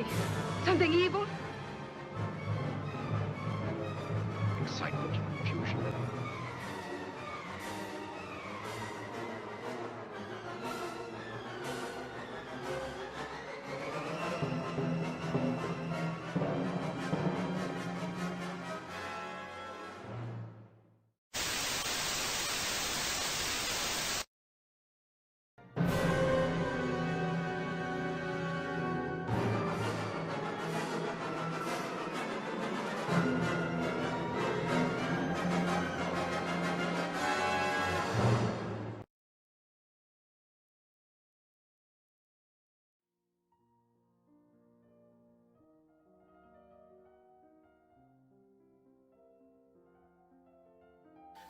see? Something evil? Excitement, confusion.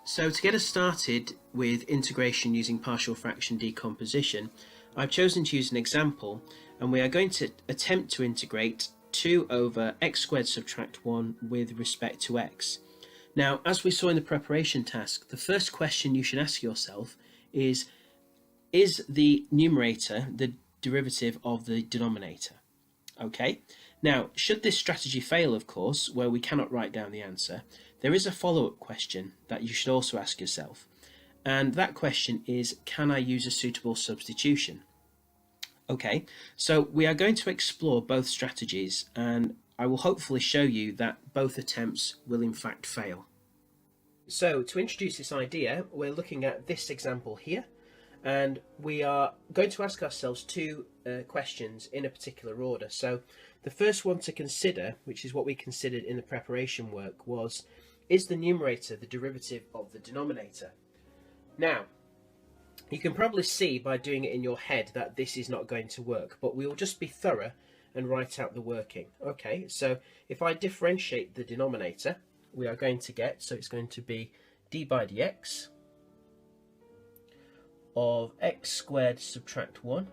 So to get us started with integration using partial fraction decomposition, I've chosen to use an example, and we are going to attempt to integrate 2 over x squared subtract 1 with respect to x. Now, as we saw in the preparation task, the first question you should ask yourself is the numerator the derivative of the denominator? Okay, now should this strategy fail, of course, where we cannot write down the answer, there is a follow-up question that you should also ask yourself, and that question is, can I use a suitable substitution? Okay, so we are going to explore both strategies, and I will hopefully show you that both attempts will in fact fail. So to introduce this idea, we're looking at this example here, and we are going to ask ourselves 2 questions in a particular order. So the first one to consider, which is what we considered in the preparation work, was, is the numerator the derivative of the denominator? Now, you can probably see by doing it in your head that this is not going to work, but we will just be thorough and write out the working. Okay, so if I differentiate the denominator, we are going to get, so it's going to be d by dx of x squared subtract 1.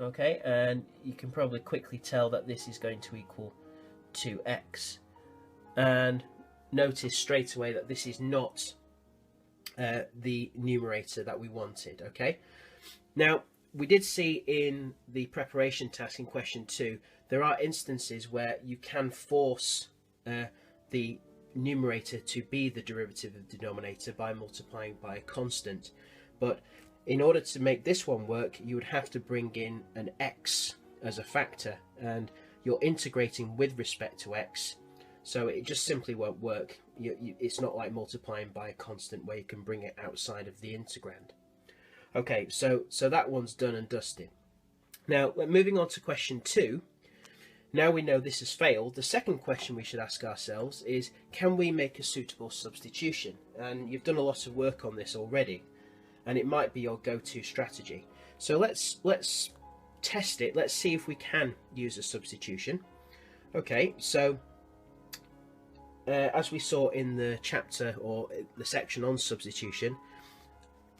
Okay, and you can probably quickly tell that this is going to equal 2x. And notice straight away that this is not the numerator that we wanted. Okay, now we did see in the preparation task in question 2, there are instances where you can force the numerator to be the derivative of the denominator by multiplying by a constant, but in order to make this one work, you would have to bring in an x as a factor, and you're integrating with respect to x, so it just simply won't work. It's not like multiplying by a constant where you can bring it outside of the integrand. Okay, so that one's done and dusted. Now, moving on to question 2. Now we know this has failed, the second question we should ask ourselves is, can we make a suitable substitution? And you've done a lot of work on this already, and it might be your go-to strategy. So let's test it. Let's see if we can use a substitution. Okay, so as we saw in the chapter or the section on substitution,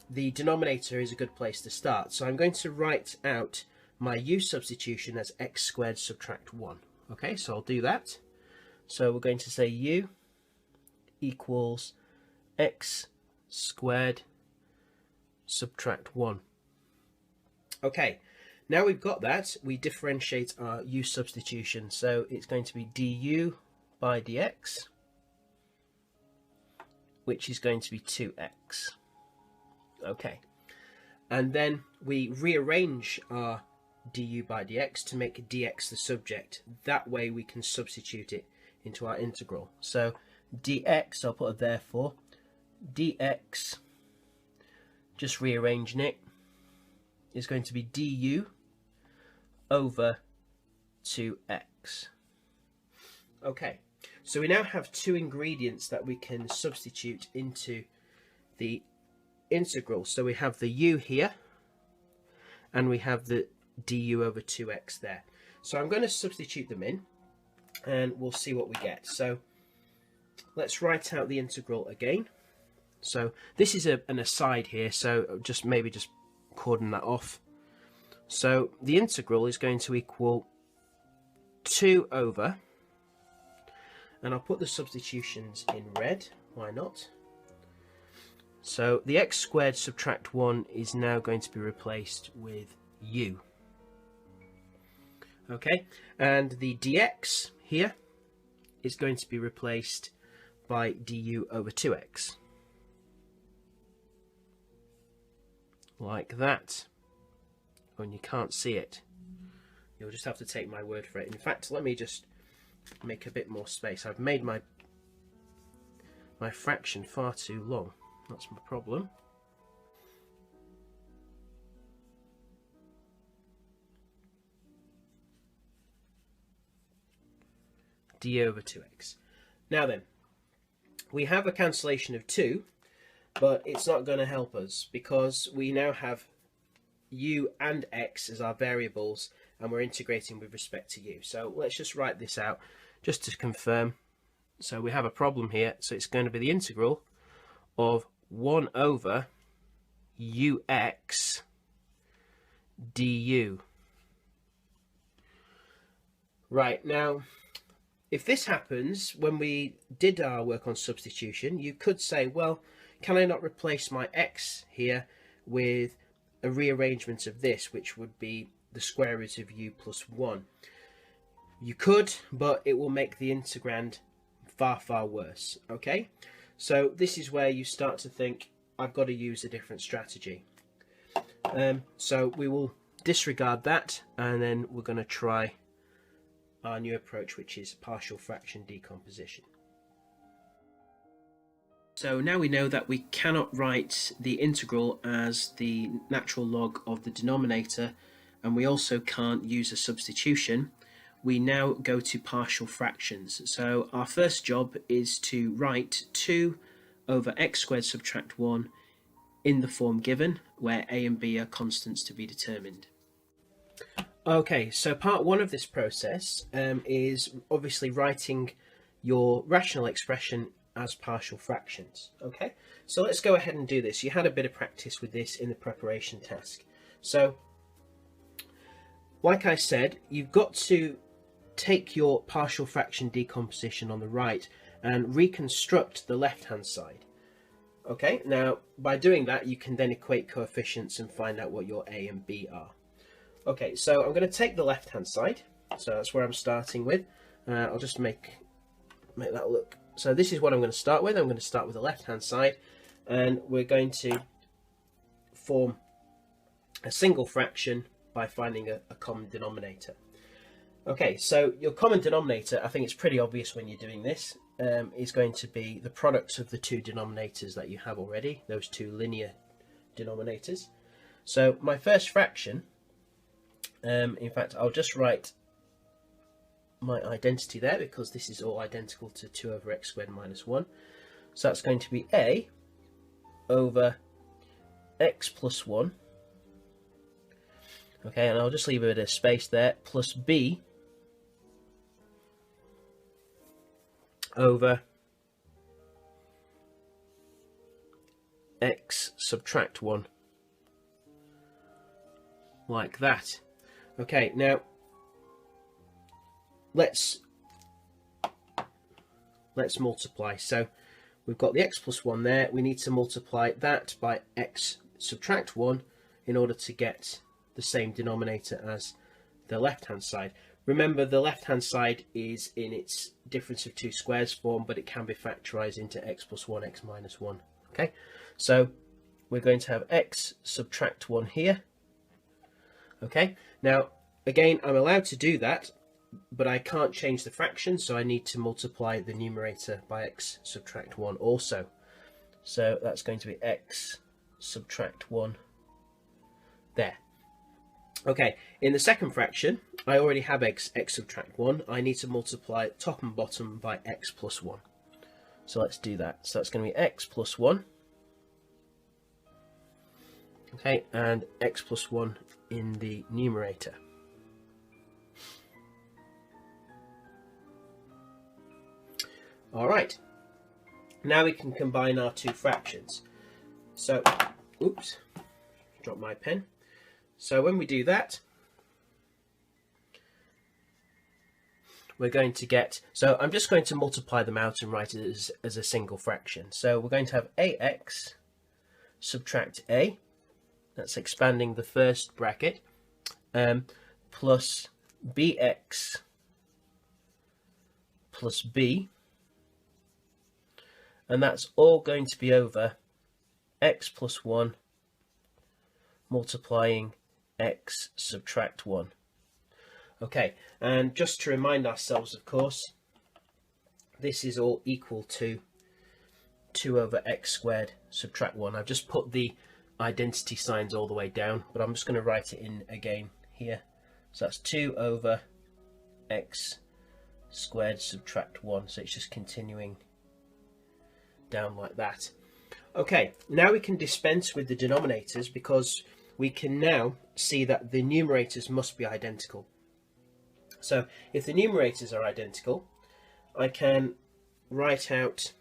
the denominator is a good place to start. So I'm going to write out my u substitution as x squared subtract 1. Okay, so I'll do that. So we're going to say u equals x squared subtract 1. Okay, now we've got that, we differentiate our u substitution. So it's going to be du by dx, which is going to be 2x. Okay, and then we rearrange our du by dx to make dx the subject. That way we can substitute it into our integral. So dx, I'll put a therefore, dx, just rearranging it, is going to be du over 2x. Okay, so we now have 2 ingredients that we can substitute into the integral. So we have the u here, and we have the du over 2x there. So I'm going to substitute them in, and we'll see what we get. So let's write out the integral again. So this is an aside here, so maybe just cordon that off. So the integral is going to equal 2 over, and I'll put the substitutions in red, why not? So the x squared subtract 1 is now going to be replaced with u. Okay, and the dx here is going to be replaced by du over 2x. Like that. When you can't see it, you'll just have to take my word for it. In fact, let me just make a bit more space. I've made my fraction far too long. That's my problem. d over 2x. Now then, we have a cancellation of 2, but it's not going to help us because we now have u and x as our variables, and we're integrating with respect to u. So let's just write this out just to confirm. So we have a problem here. So it's going to be the integral of 1 over ux du. Right, now if this happens when we did our work on substitution, you could say, well, can I not replace my x here with a rearrangement of this, which would be the square root of u plus 1? You could, but it will make the integrand far, far worse. Okay, so this is where you start to think, I've got to use a different strategy. So we will disregard that, and then we're going to try our new approach, which is partial fraction decomposition. So now we know that we cannot write the integral as the natural log of the denominator, and we also can't use a substitution. We now go to partial fractions. So our first job is to write 2 over x squared subtract 1 in the form given, where a and b are constants to be determined. Okay, so part 1 of this process is obviously writing your rational expression as partial fractions. Okay, so let's go ahead and do this. You had a bit of practice with this in the preparation task. So, like I said, you've got to take your partial fraction decomposition on the right and reconstruct the left-hand side. Okay, now by doing that, you can then equate coefficients and find out what your a and b are. Okay, so I'm going to take the left-hand side. So that's where I'm starting with. I'll just make that look. So this is what I'm going to start with. I'm going to start with the left-hand side, and we're going to form a single fraction by finding a common denominator. Okay, so your common denominator, I think it's pretty obvious when you're doing this, is going to be the product of the two denominators that you have already, those two linear denominators. So my first fraction, in fact, I'll just write my identity there because this is all identical to 2 over x squared minus 1. So that's going to be a over x plus 1. Okay, and I'll just leave a bit of space there, plus b over x subtract 1, like that. Okay, now let's multiply. So we've got the x plus 1 there. We need to multiply that by x subtract 1 in order to get the same denominator as the left-hand side. Remember, the left-hand side is in its difference of two squares form, but it can be factorized into x plus 1, x minus 1. Okay, so we're going to have x subtract 1 here. Okay, now again, I'm allowed to do that, but I can't change the fraction, so I need to multiply the numerator by x subtract 1 also. So that's going to be x subtract 1 there. Okay, in the second fraction, I already have x subtract 1. I need to multiply top and bottom by x plus 1. So let's do that. So that's going to be x plus 1. Okay, and x plus 1 in the numerator. All right, now we can combine our two fractions. So, oops, dropped my pen. So when we do that, we're going to get, so I'm just going to multiply them out and write it as a single fraction. So we're going to have ax subtract a, that's expanding the first bracket, plus bx plus b, and that's all going to be over x plus 1 multiplying x subtract 1. Okay, and just to remind ourselves, of course, this is all equal to 2 over x squared subtract 1. I've just put the identity signs all the way down, but I'm just going to write it in again here. So that's 2 over x squared subtract 1. So it's just continuing down like that. Okay, now we can dispense with the denominators because we can now see that the numerators must be identical. So if the numerators are identical, I can write out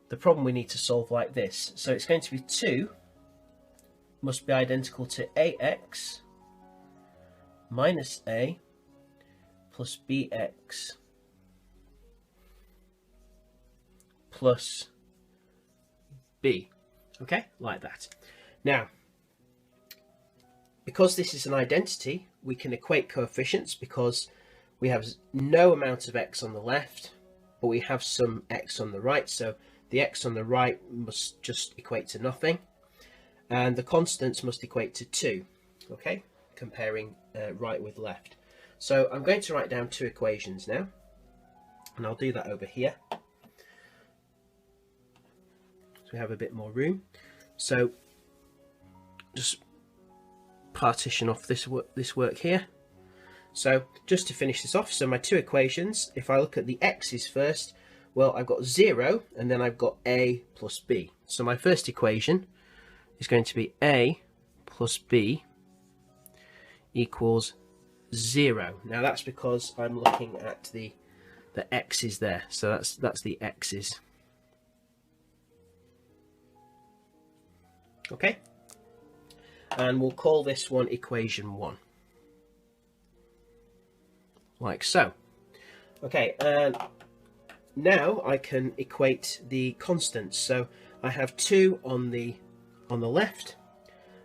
the problem we need to solve like this. So it's going to be 2 must be identical to ax minus a plus bx plus b. Okay, like that. Now, because this is an identity, we can equate coefficients because we have no amount of x on the left, but we have some x on the right. So the x on the right must just equate to nothing, and the constants must equate to 2. Okay, comparing right with left. So I'm going to write down 2 equations now, and I'll do that over here. So we have a bit more room. So just partition off this work here. So just to finish this off, so my 2 equations, if I look at the x's first, well, I've got 0 and then I've got a plus b. So my first equation is going to be a plus b equals 0. Now that's because I'm looking at the x's there. So that's the x's. Okay, and we'll call this one equation 1, like so. Okay, and now I can equate the constants. So I have 2 on the left,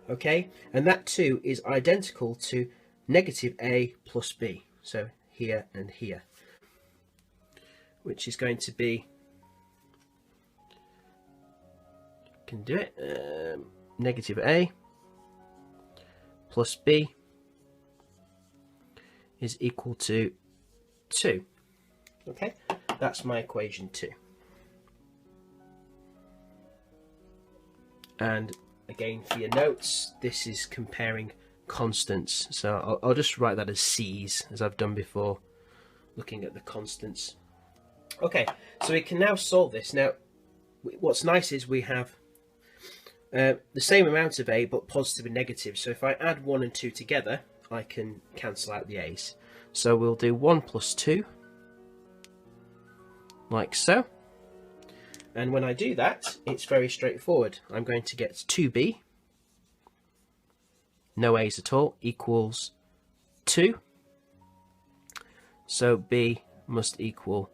okay, and that 2 is identical to negative a plus b. So here and here, which is going to be, can do it, negative a plus b is equal to 2. Okay, that's my equation 2. And again, for your notes, this is comparing constants. So I'll just write that as C's, as I've done before, looking at the constants. Okay, so we can now solve this. Now, what's nice is we have the same amount of a, but positive and negative. So if I add 1 and 2 together, I can cancel out the a's. So we'll do 1 plus 2, like so. And when I do that, it's very straightforward. I'm going to get 2b, no a's at all, equals 2. So b must equal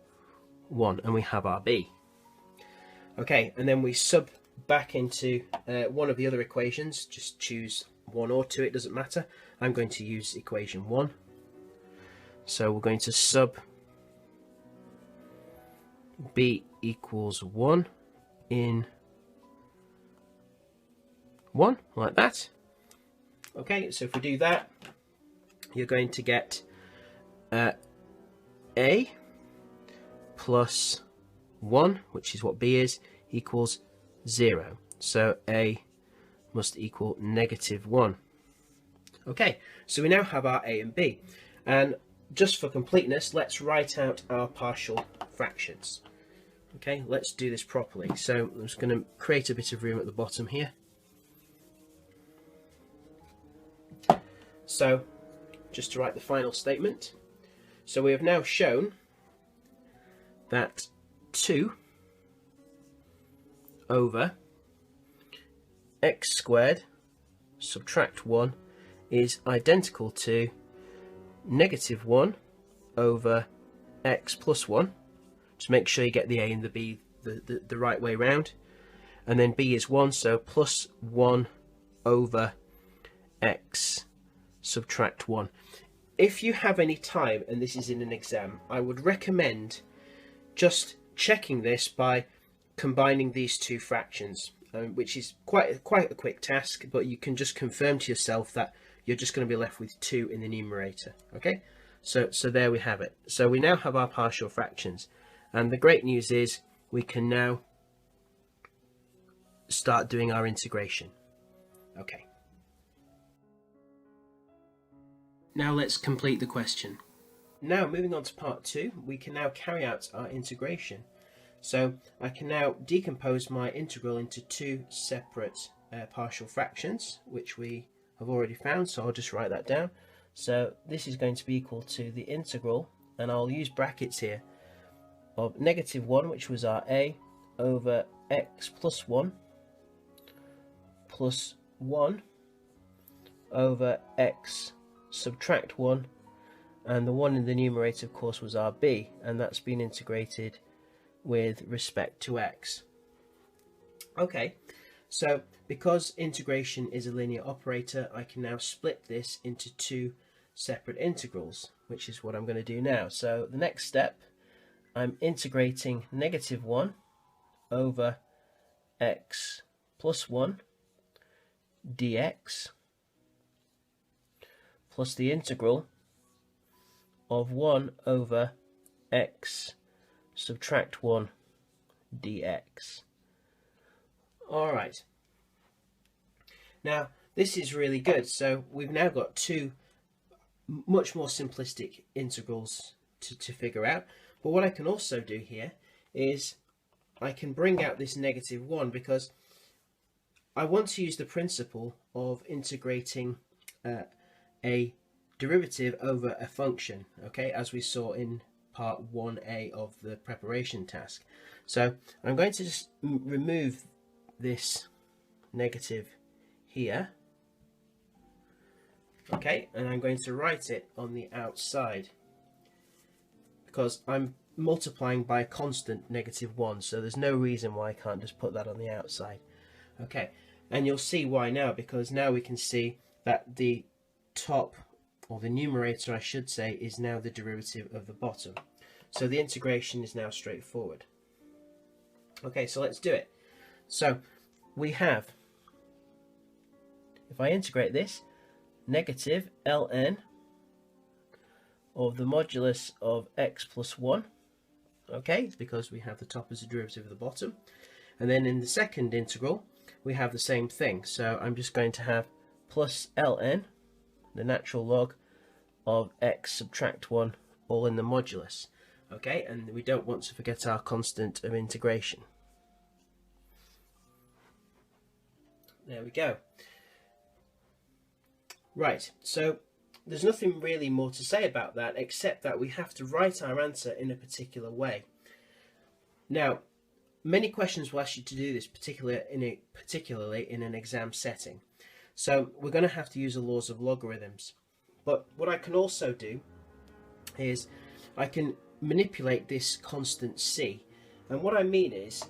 1, and we have our b. Okay, and then we sub back into one of the other equations. Just choose 1 or 2, it doesn't matter. I'm going to use equation 1. So we're going to sub b equals 1 in 1, like that. Okay, so if we do that, you're going to get a plus 1, which is what b is, equals 0. So a must equal negative 1. Okay, so we now have our a and b. And just for completeness, let's write out our partial fractions. Okay, let's do this properly. So I'm just going to create a bit of room at the bottom here. So just to write the final statement. So we have now shown that 2 over x squared subtract 1 is identical to negative 1 over x plus 1. Just make sure you get the a and the b the right way round. And then b is 1, so plus 1 over x subtract 1. If you have any time and this is in an exam, I would recommend just checking this by combining these two fractions, which is quite a quick task, but you can just confirm to yourself that you're just going to be left with 2 in the numerator. Okay, so there we have it. So we now have our partial fractions, and the great news is we can now start doing our integration. Okay. Now let's complete the question. Now moving on to part 2, we can now carry out our integration. So I can now decompose my integral into 2 separate partial fractions, which we have already found, so I'll just write that down. So this is going to be equal to the integral, and I'll use brackets here, of -1, which was our a, over x plus 1 plus 1 over x subtract 1, and the 1 in the numerator of course was our b, and that's been integrated with respect to x. Okay, so because integration is a linear operator, I can now split this into 2 separate integrals, which is what I'm going to do now. So the next step, I'm integrating -1 over x plus 1 dx plus the integral of 1 over x subtract 1 dx. Alright, now this is really good. So we've now got 2 much more simplistic integrals to figure out. But what I can also do here is I can bring out this -1, because I want to use the principle of integrating a derivative over a function, okay, as we saw in part 1a of the preparation task. So I'm going to just remove this negative here, okay, and I'm going to write it on the outside because I'm multiplying by a constant -1, so there's no reason why I can't just put that on the outside. Okay, and you'll see why now, because now we can see that the top, or the numerator I should say, is now the derivative of the bottom. So the integration is now straightforward. Okay, so let's do it. So we have, if I integrate this, negative ln of the modulus of x plus 1, okay, because we have the top as a derivative of the bottom. And then in the second integral, we have the same thing. So I'm just going to have plus ln, the natural log of x subtract 1, all in the modulus. Okay, and we don't want to forget our constant of integration. There we go. Right, so there's nothing really more to say about that, except that we have to write our answer in a particular way. Now, many questions will ask you to do this, particularly in an exam setting. So we're going to have to use the laws of logarithms. But what I can also do is I can manipulate this constant c. And what I mean is,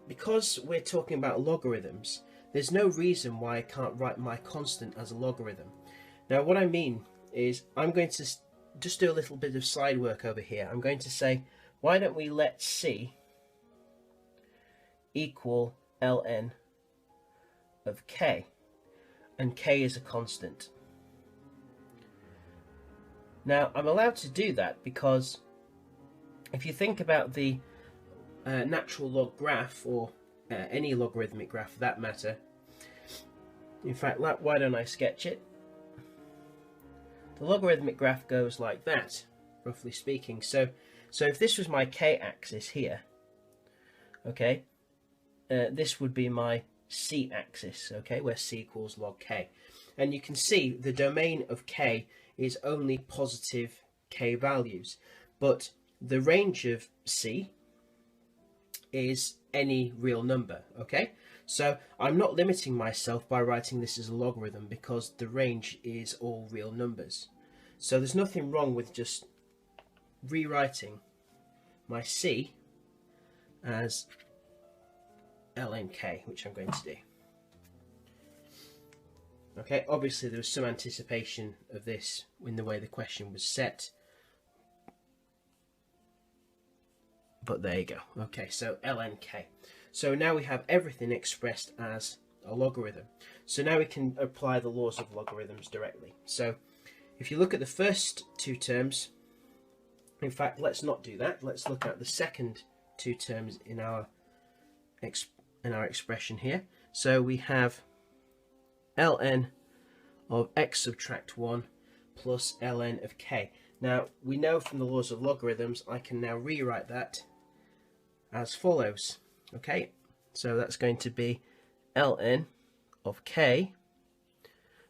because we're talking about logarithms, there's no reason why I can't write my constant as a logarithm. Now what I mean is, I'm going to just do a little bit of side work over here. I'm going to say, why don't we let c equal ln of k, and k is a constant. Now I'm allowed to do that because if you think about the natural log graph, or any logarithmic graph for that matter, in fact, why don't I sketch it? The logarithmic graph goes like that, roughly speaking. So if this was my k-axis here, okay, this would be my c-axis, okay, where c equals log k. And you can see the domain of k is only positive k values, but the range of c is any real number, okay? So I'm not limiting myself by writing this as a logarithm, because the range is all real numbers. So there's nothing wrong with just rewriting my c as ln k, which I'm going to do. Okay, obviously there was some anticipation of this in the way the question was set, but there you go. Okay, so lnk. So now we have everything expressed as a logarithm. So now we can apply the laws of logarithms directly. So if you look at the first two terms, in fact, let's not do that. Let's look at the second two terms in our expression here. So we have ln of x subtract 1 plus ln of k. Now we know from the laws of logarithms I can now rewrite that as follows. Okay, so that's going to be ln of k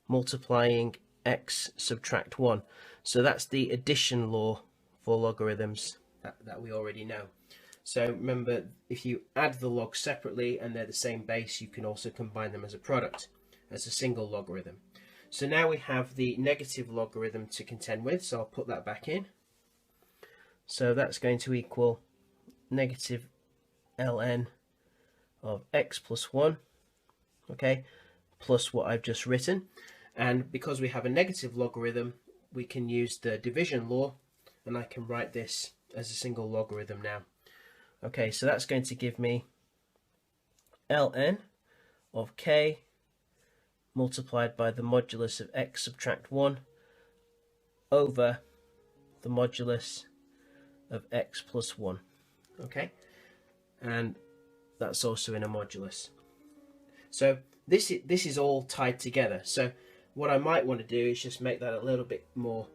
multiplying x subtract 1. So that's the addition law for logarithms that we already know. So remember, if you add the logs separately and they're the same base, you can also combine them as a product, as a single logarithm. So now we have the negative logarithm to contend with, so I'll put that back in. So that's going to equal negative ln of x plus 1, okay, plus what I've just written. And because we have a negative logarithm, we can use the division law, and I can write this as a single logarithm now. Okay, so that's going to give me ln of k multiplied by the modulus of x subtract 1 over the modulus of x plus 1. Okay, and that's also in a modulus. So this is all tied together. So what I might want to do is just make that a little bit more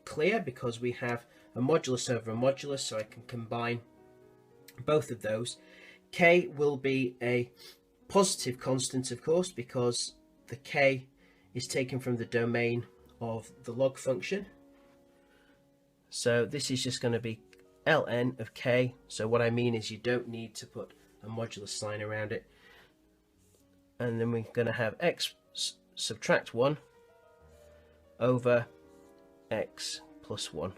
clear, because we have a modulus over a modulus, so I can combine both of those. K will be a positive constant, of course, because the k is taken from the domain of the log function. So this is just going to be ln of k. So what I mean is you don't need to put a modulus sign around it. And then we're going to have x subtract 1 over x plus 1,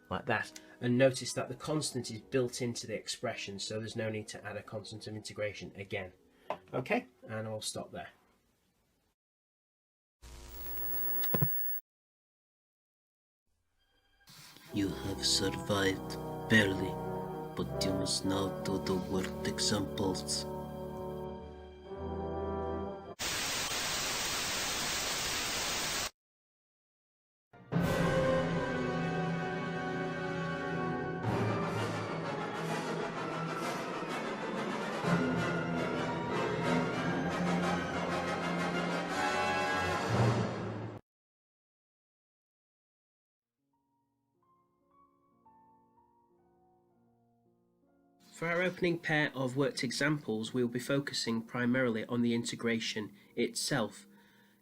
like that. And notice that the constant is built into the expression, so there's no need to add a constant of integration again. Okay, and I'll stop there. You have survived, barely, but you must now do the worked examples. For our opening pair of worked examples, we will be focusing primarily on the integration itself,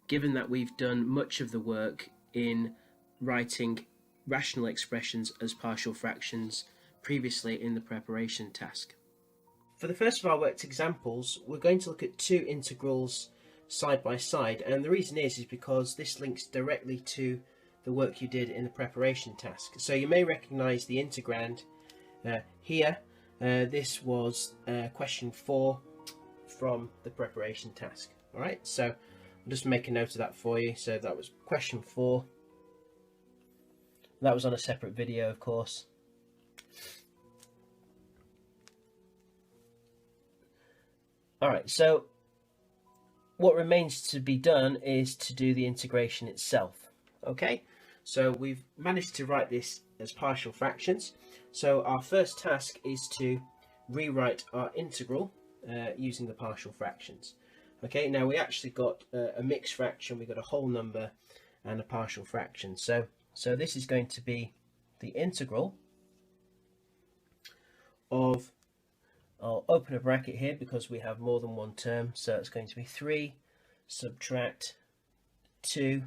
given that we've done much of the work in writing rational expressions as partial fractions previously in the preparation task. For the first of our worked examples, we're going to look at two integrals side by side, and the reason is because this links directly to the work you did in the preparation task. So you may recognize the integrand here. This was question 4 from the preparation task. Alright, so I'll just make a note of that for you. So that was question 4. That was on a separate video, of course. Alright, so what remains to be done is to do the integration itself. Okay, so we've managed to write this as partial fractions. So our first task is to rewrite our integral using the partial fractions. Okay, now we actually got a mixed fraction, we got a whole number and a partial fraction. So this is going to be the integral of, I'll open a bracket here because we have more than one term, so it's going to be 3 subtract 2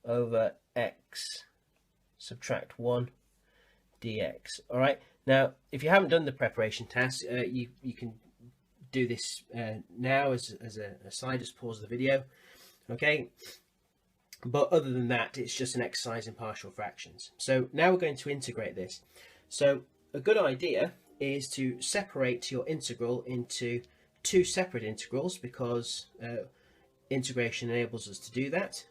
over x subtract 1 dx. Alright, now if you haven't done the preparation task, you can do this now as a side, just pause the video. Okay, but other than that, it's just an exercise in partial fractions. So now we're going to integrate this. So a good idea is to separate your integral into two separate integrals, because integration enables us to do that.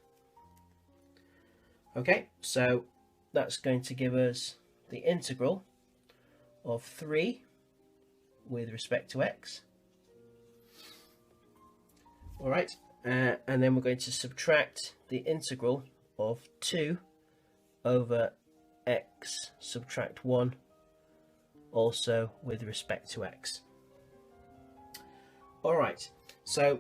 Okay, so that's going to give us the integral of 3 with respect to x. Alright, and then we're going to subtract the integral of 2 over x subtract 1 also with respect to x. Alright, so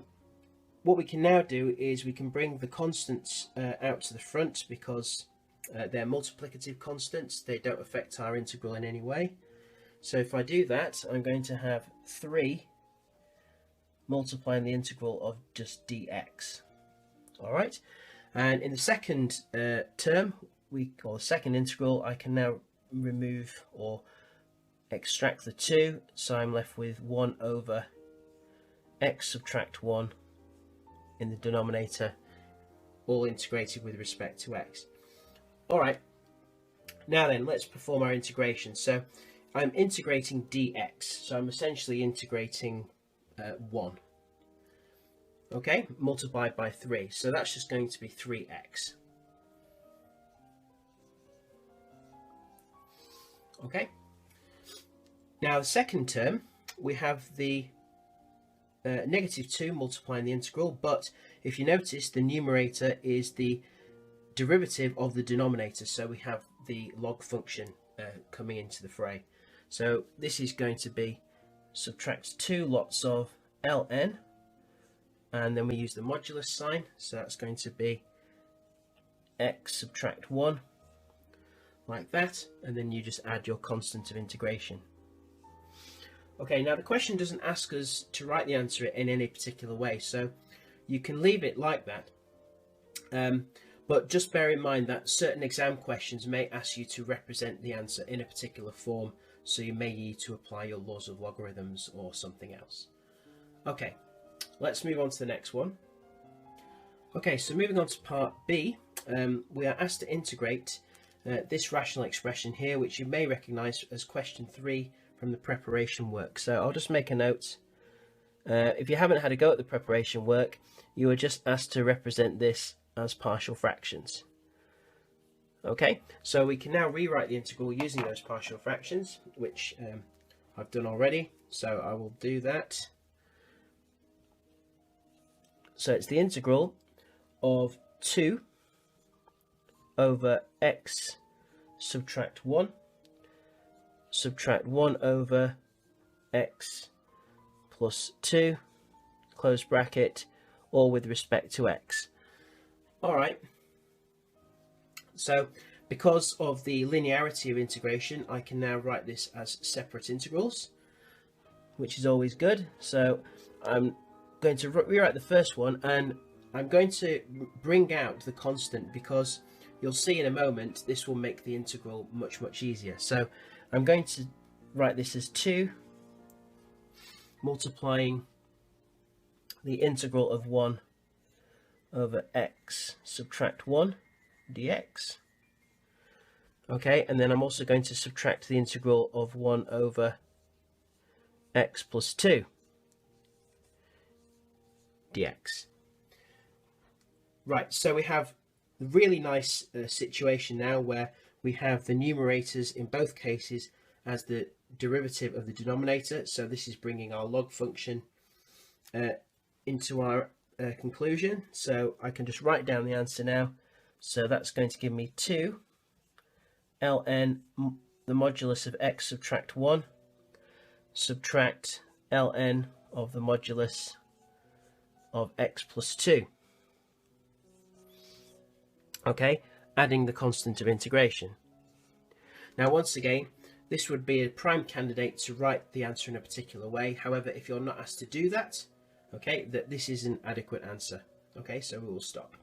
what we can now do is we can bring the constants out to the front because they're multiplicative constants. They don't affect our integral in any way. So if I do that, I'm going to have 3 multiplying the integral of just dx. Alright, and in the second term, or the second integral, I can now remove or extract the 2, so I'm left with 1 over x subtract 1 in the denominator, all integrated with respect to x. Alright, now then, let's perform our integration. So I'm integrating dx, so I'm essentially integrating 1. Okay, multiplied by 3, so that's just going to be 3x. Okay, now the second term, we have the negative 2 multiplying the integral, but if you notice, the numerator is the derivative of the denominator, so we have the log function coming into the fray. So this is going to be subtract 2 lots of ln, and then we use the modulus sign, so that's going to be x subtract 1, like that, and then you just add your constant of integration. Okay, now the question doesn't ask us to write the answer in any particular way, so you can leave it like that. But just bear in mind that certain exam questions may ask you to represent the answer in a particular form, so you may need to apply your laws of logarithms or something else. Okay, let's move on to the next one. Okay, so moving on to part B, we are asked to integrate this rational expression here, which you may recognise as question 3 from the preparation work. So I'll just make a note. If you haven't had a go at the preparation work, you are just asked to represent this as partial fractions. Okay, so we can now rewrite the integral using those partial fractions, which I've done already, so I will do that. So it's the integral of 2 over x subtract 1 subtract 1 over x plus 2 close bracket, all with respect to x. Alright, so because of the linearity of integration, I can now write this as separate integrals, which is always good. So I'm going to rewrite the first one, and I'm going to bring out the constant because you'll see in a moment this will make the integral much easier. So I'm going to write this as 2 multiplying the integral of 1 over x subtract 1 dx. Okay, and then I'm also going to subtract the integral of 1 over x plus 2 dx. Right, so we have a really nice situation now where we have the numerators in both cases as the derivative of the denominator. So this is bringing our log function into our conclusion. So I can just write down the answer now. So that's going to give me 2 ln the modulus of x subtract 1 subtract ln of the modulus of x plus 2. Okay, adding the constant of integration. Now once again, this would be a prime candidate to write the answer in a particular way. However, if you're not asked to do that, okay, that this is an adequate answer. Okay, so we will stop.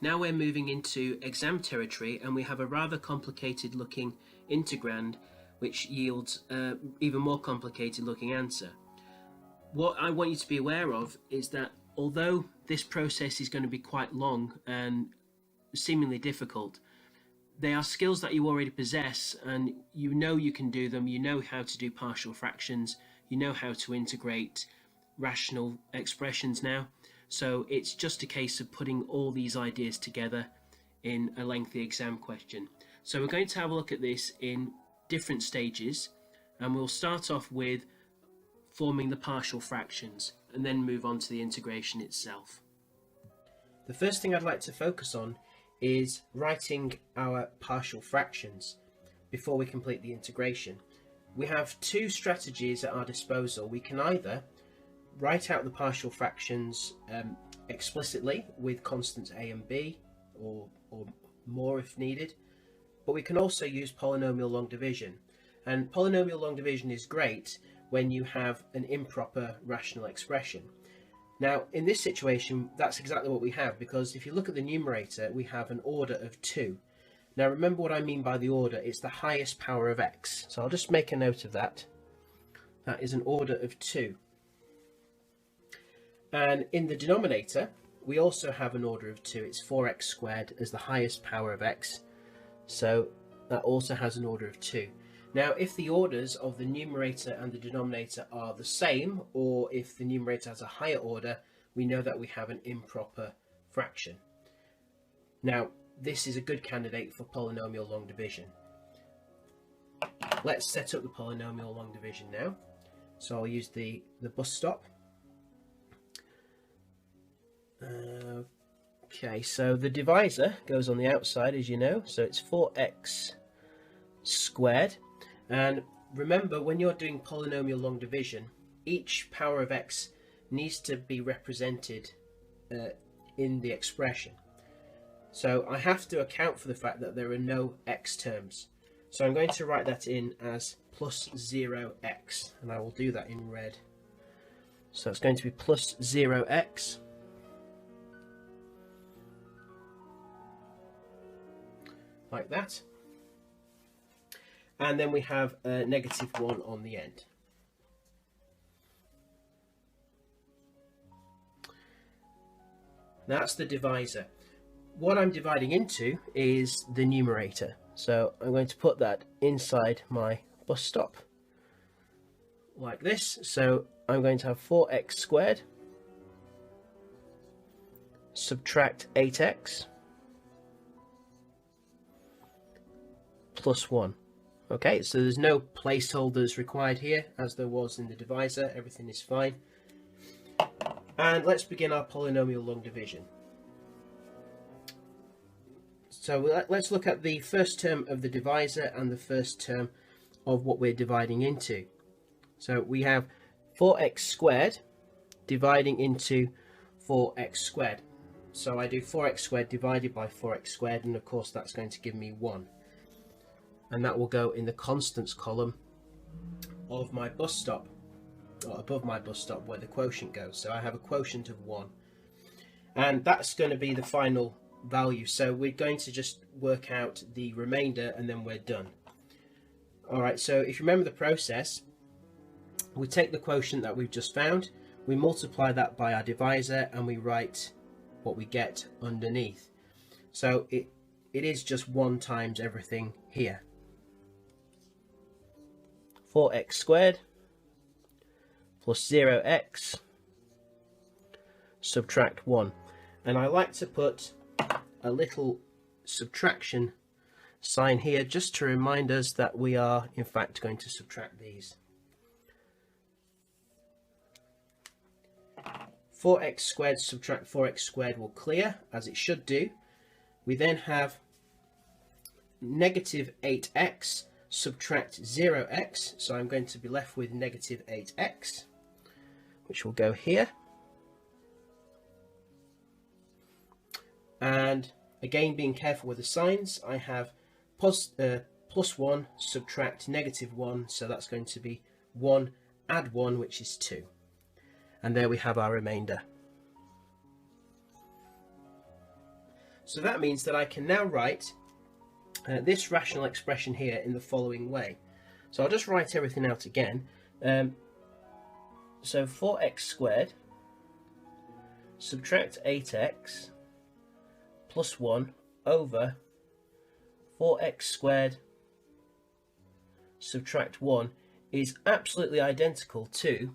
Now we're moving into exam territory, and we have a rather complicated looking integrand which yields even more complicated looking answer. What I want you to be aware of is that although this process is going to be quite long and seemingly difficult, they are skills that you already possess, and you know you can do them. You know how to do partial fractions, you know how to integrate rational expressions now. So it's just a case of putting all these ideas together in a lengthy exam question. So we're going to have a look at this in different stages, and we'll start off with forming the partial fractions and then move on to the integration itself. The first thing I'd like to focus on is writing our partial fractions before we complete the integration. We have two strategies at our disposal. We can either write out the partial fractions explicitly with constants a and b, or more if needed, but we can also use polynomial long division. And polynomial long division is great when you have an improper rational expression. Now, in this situation, that's exactly what we have, because if you look at the numerator, we have an order of 2. Now, remember what I mean by the order. It's the highest power of x. So I'll just make a note of that. That is an order of 2. And in the denominator, we also have an order of 2. It's 4x squared as the highest power of x. So that also has an order of 2. Now, if the orders of the numerator and the denominator are the same, or if the numerator has a higher order, we know that we have an improper fraction. Now, this is a good candidate for polynomial long division. Let's set up the polynomial long division now. So I'll use the bus stop. Okay, so the divisor goes on the outside, as you know, so it's 4x squared. And remember, when you're doing polynomial long division, each power of x needs to be represented in the expression. So I have to account for the fact that there are no x terms. So I'm going to write that in as plus 0x, and I will do that in red. So it's going to be plus 0x like that. And then we have a negative 1 on the end. That's the divisor. What I'm dividing into is the numerator. So I'm going to put that inside my bus stop like this. So I'm going to have 4x squared subtract 8x plus 1. Okay, so there's no placeholders required here, as there was in the divisor. Everything is fine. And let's begin our polynomial long division. So let's look at the first term of the divisor and the first term of what we're dividing into. So we have 4x squared dividing into 4x squared. So I do 4x squared divided by 4x squared, and of course that's going to give me 1. And that will go in the constants column of my bus stop, or above my bus stop where the quotient goes. So I have a quotient of 1. And that's going to be the final value. So we're going to just work out the remainder and then we're done. Alright, so if you remember the process, we take the quotient that we've just found, we multiply that by our divisor, and we write what we get underneath. So it is just 1 times everything here. 4x squared plus 0x subtract 1. And I like to put a little subtraction sign here just to remind us that we are in fact going to subtract these. 4x squared subtract 4x squared will clear, as it should do. We then have negative 8x subtract 0x, so I'm going to be left with negative 8x, which will go here. And again, being careful with the signs, I have plus 1 subtract negative 1, so that's going to be 1 add 1, which is 2. And there we have our remainder. So that means that I can now write this rational expression here in the following way. So I'll just write everything out again. So 4x squared subtract 8x plus 1 over 4x squared subtract 1 is absolutely identical to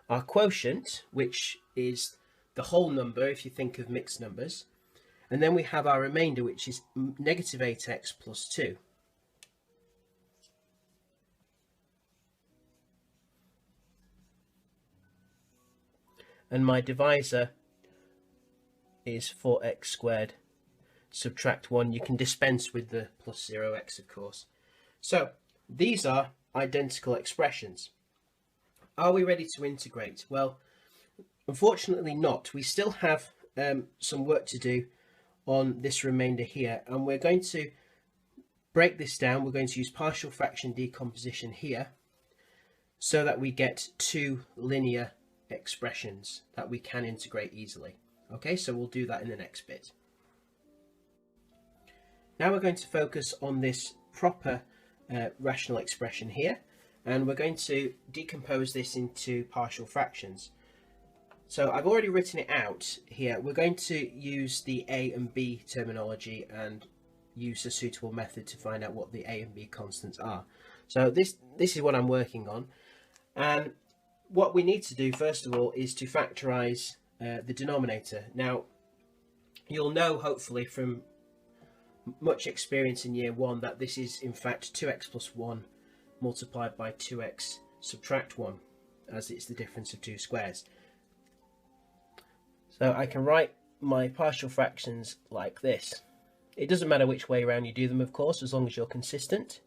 our quotient, which is the whole number if you think of mixed numbers, and then we have our remainder, which is negative 8x plus 2. And my divisor is 4x squared subtract 1. You can dispense with the plus 0x, of course. So these are identical expressions. Are we ready to integrate? Well, unfortunately not. We still have some work to do on this remainder here, and we're going to break this down. We're going to use partial fraction decomposition here so that we get two linear expressions that we can integrate easily. Okay, so we'll do that in the next bit. Now we're going to focus on this proper rational expression here, and we're going to decompose this into partial fractions. So I've already written it out here. We're going to use the A and B terminology and use a suitable method to find out what the A and B constants are. So this is what I'm working on, and what we need to do first of all is to factorize the denominator. Now you'll know hopefully from much experience in year 1 that this is in fact 2x plus 1 multiplied by 2x subtract 1, as it's the difference of two squares. So I can write my partial fractions like this. It doesn't matter which way around you do them, of course, as long as you're consistent.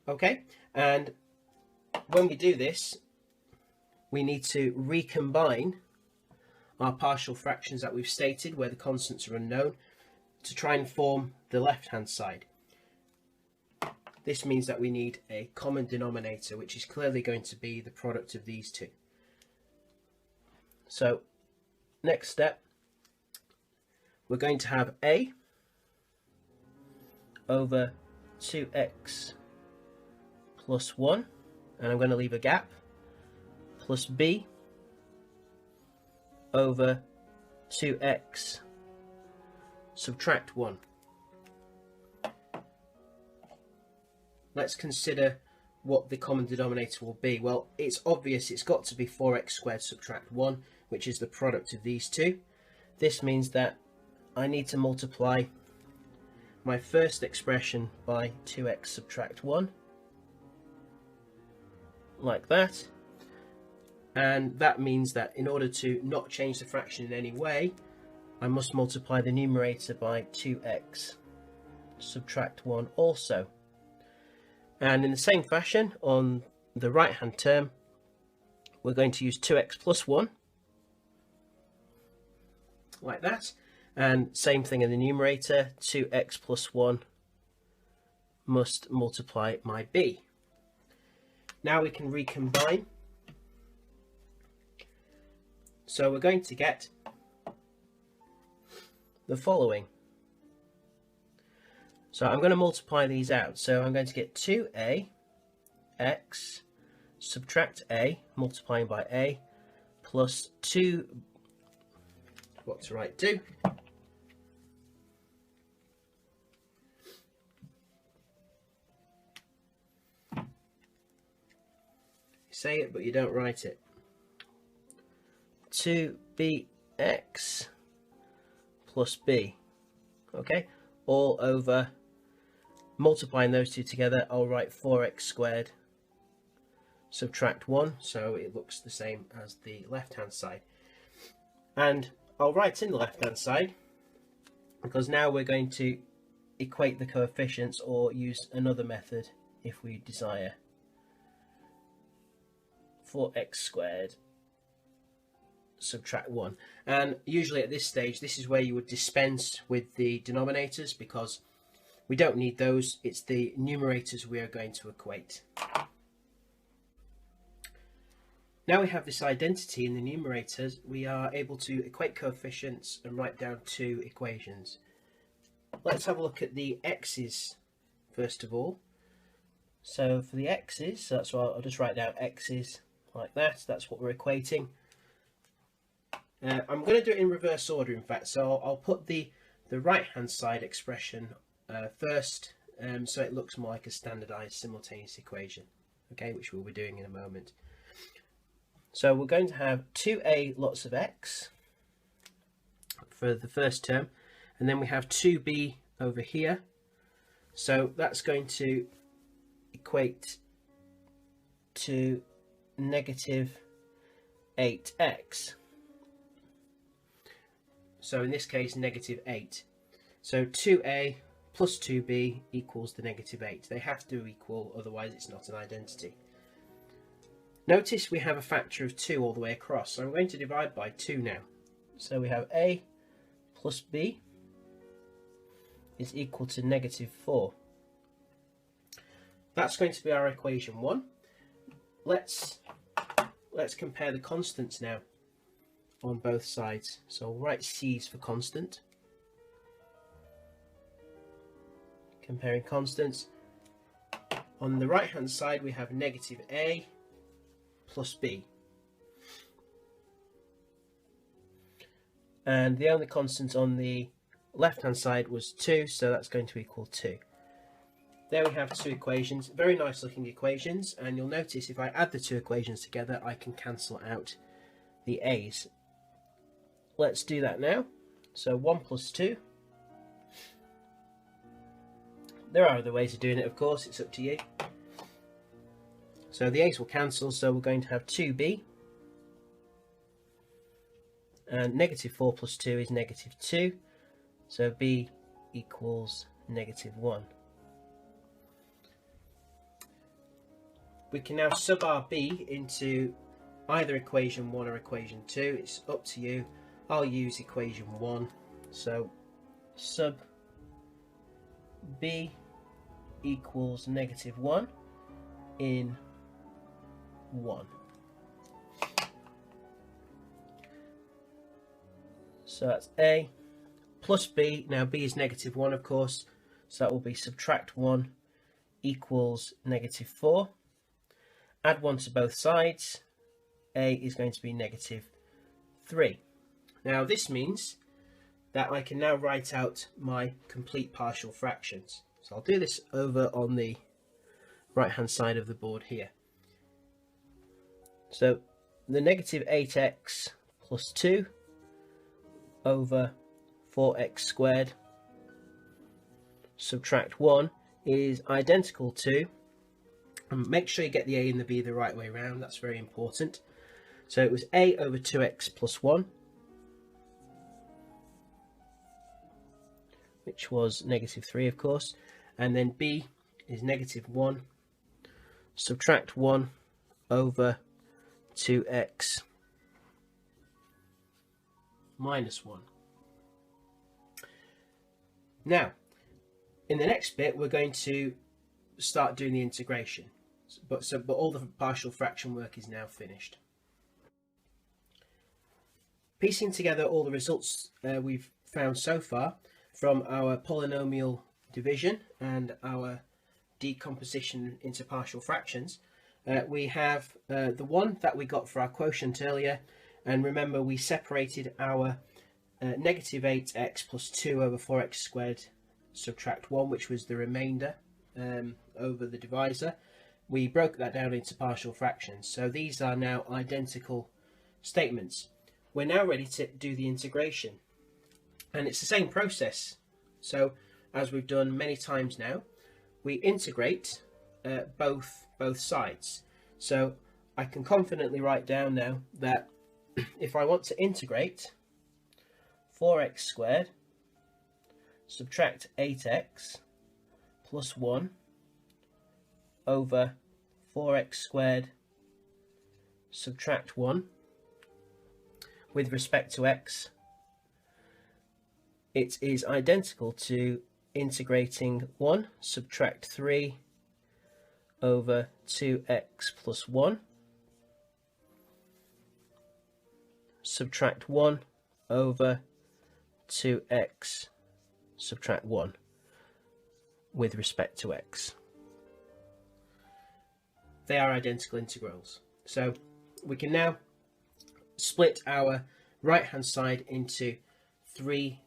Okay, and when we do this, we need to recombine our partial fractions that we've stated where the constants are unknown to try and form the left hand side. This means that we need a common denominator, which is clearly going to be the product of these two. So next step, we're going to have A over 2x plus 1, and I'm going to leave a gap, plus B over 2x subtract 1. Let's consider what the common denominator will be. Well, it's obvious it's got to be 4x squared subtract 1, which is the product of these two. This means that I need to multiply my first expression by 2x subtract 1, like that. And that means that in order to not change the fraction in any way, I must multiply the numerator by 2x subtract 1 also. And in the same fashion, on the right hand term, we're going to use 2x plus 1, like that. And same thing in the numerator, 2x plus 1 must multiply my b. Now we can recombine. So we're going to get the following. So I'm going to multiply these out. So I'm going to get 2a x subtract a, multiplying by a, plus 2, what to write 2, you say it but you don't write it, 2bx plus b, okay, all over, multiplying those two together, I'll write 4x squared subtract 1, so it looks the same as the left hand side. And I'll write in the left hand side because now we're going to equate the coefficients or use another method if we desire. 4x squared subtract 1, and usually at this stage this is where you would dispense with the denominators because we don't need those, it's the numerators we are going to equate. Now we have this identity in the numerators, we are able to equate coefficients and write down two equations. Let's have a look at the x's first of all. So for the x's, so that's why I'll just write down x's like that. That's what we're equating. I'm going to do it in reverse order, in fact, so I'll put the right hand side expression first, so it looks more like a standardized simultaneous equation, okay, which we'll be doing in a moment. So we're going to have 2a lots of x for the first term, and then we have 2b over here, so that's going to equate to negative 8x. So in this case, negative 8. So 2a plus 2b equals the negative 8. They have to equal, otherwise it's not an identity. Notice we have a factor of 2 all the way across, so I'm going to divide by 2 now. So we have a plus b is equal to negative 4. That's going to be our equation 1. Let's compare the constants now on both sides. So I'll write C's for constant. Comparing constants. On the right hand side we have negative a plus b. And the only constant on the left hand side was 2, so that's going to equal 2. There we have two equations, very nice looking equations, and you'll notice if I add the two equations together I can cancel out the a's. Let's do that now. So 1 plus 2. There are other ways of doing it, of course, it's up to you. So the a's will cancel, so we're going to have 2b. And negative 4 plus 2 is negative 2. So b equals negative 1. We can now sub our b into either equation 1 or equation 2. It's up to you. I'll use equation 1. So sub b equals negative 1 in 1. So that's a plus b. Now b is negative 1, of course, so that will be subtract 1 equals negative 4. Add 1 to both sides. A is going to be negative 3. Now this means that I can now write out my complete partial fractions. So I'll do this over on the right hand side of the board here. So the negative 8x plus 2 over 4x squared subtract 1 is identical to, and make sure you get the a and the b the right way around, that's very important. So it was a over 2x plus 1, which was negative 3, of course, and then b is negative 1 subtract 1 over 2x minus 1. Now, in the next bit, we're going to start doing the integration, but all the partial fraction work is now finished. Piecing together all the results we've found so far from our polynomial division and our decomposition into partial fractions, we have the one that we got for our quotient earlier, and remember we separated our negative 8x plus 2 over 4x squared subtract 1, which was the remainder over the divisor. We broke that down into partial fractions, so these are now identical statements. We're now ready to do the integration, and it's the same process. So as we've done many times now, we integrate both sides. So I can confidently write down now that if I want to integrate 4x squared subtract 8x plus 1 over 4x squared subtract 1 with respect to x, it is identical to integrating 1 subtract 3 over 2x plus 1 subtract 1 over 2x subtract 1 with respect to x. They are identical integrals. So we can now split our right hand side into 3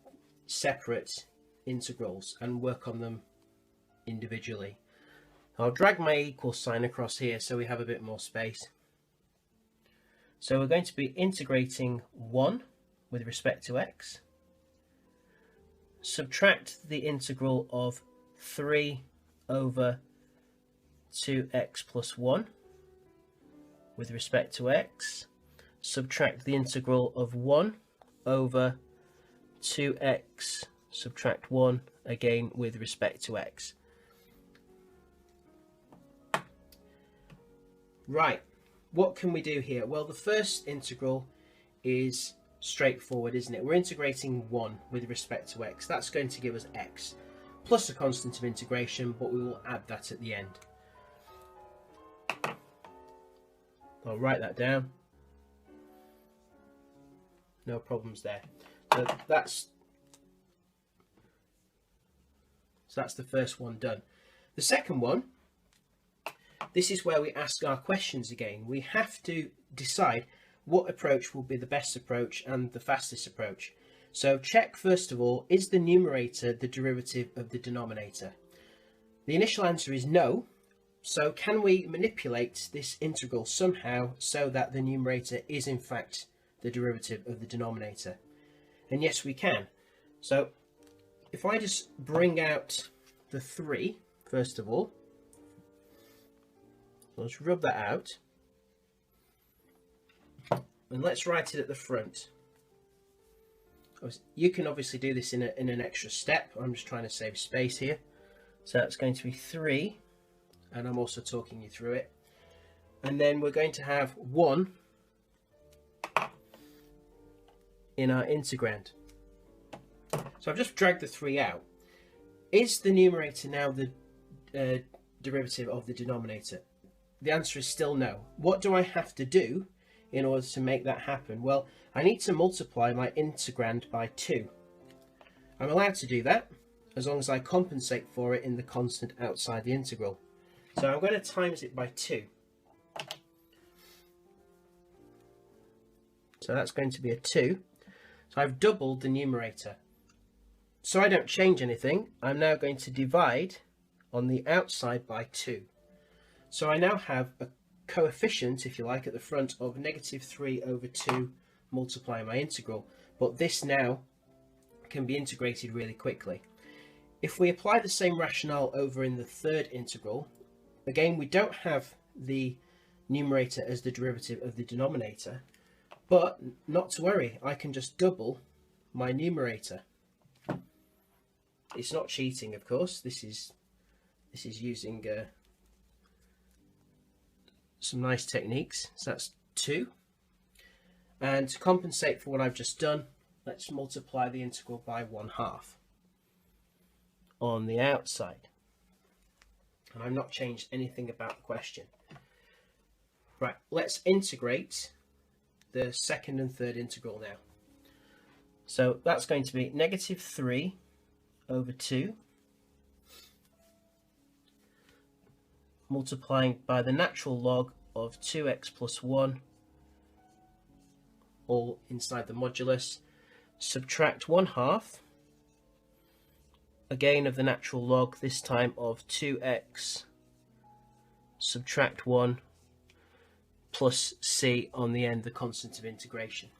separate integrals and work on them individually. I'll drag my equal sign across here so we have a bit more space. So we're going to be integrating 1 with respect to x, subtract the integral of 3 over 2x plus 1 with respect to x, subtract the integral of 1 over 2x subtract 1 again with respect to x. Right, what can we do here? Well, the first integral is straightforward, isn't it? We're integrating 1 with respect to x. That's going to give us x plus a constant of integration, but we will add that at the end. I'll write that down. No problems there. So that's the first one done. The second one, this is where we ask our questions again. We have to decide what approach will be the best approach and the fastest approach. So check first of all, is the numerator the derivative of the denominator? The initial answer is no. So can we manipulate this integral somehow so that the numerator is in fact the derivative of the denominator? And yes, we can. So if I just bring out the 3 first of all, let's rub that out, and let's write it at the front. You can obviously do this in an extra step. I'm just trying to save space here. So that's going to be 3, and I'm also talking you through it. And then we're going to have 1 in our integrand. So I've just dragged the 3 out. Is the numerator now the derivative of the denominator? The answer is still no. What do I have to do in order to make that happen? Well, I need to multiply my integrand by 2. I'm allowed to do that as long as I compensate for it in the constant outside the integral. So I'm going to times it by 2. So that's going to be a 2. So I've doubled the numerator. So I don't change anything. I'm now going to divide on the outside by 2. So I now have a coefficient, if you like, at the front of -3 over 2 multiplying my integral. But this now can be integrated really quickly. If we apply the same rationale over in the third integral, again, we don't have the numerator as the derivative of the denominator, but not to worry, I can just double my numerator. It's not cheating, of course. This is using some nice techniques. So that's 2. And to compensate for what I've just done, let's multiply the integral by 1/2 on the outside. And I've not changed anything about the question. Right, let's integrate the second and third integral now. So that's going to be -3 over 2 multiplying by the natural log of 2x plus 1 all inside the modulus, subtract 1/2 again of the natural log, this time of 2x subtract 1 plus c on the end, the constant of integration.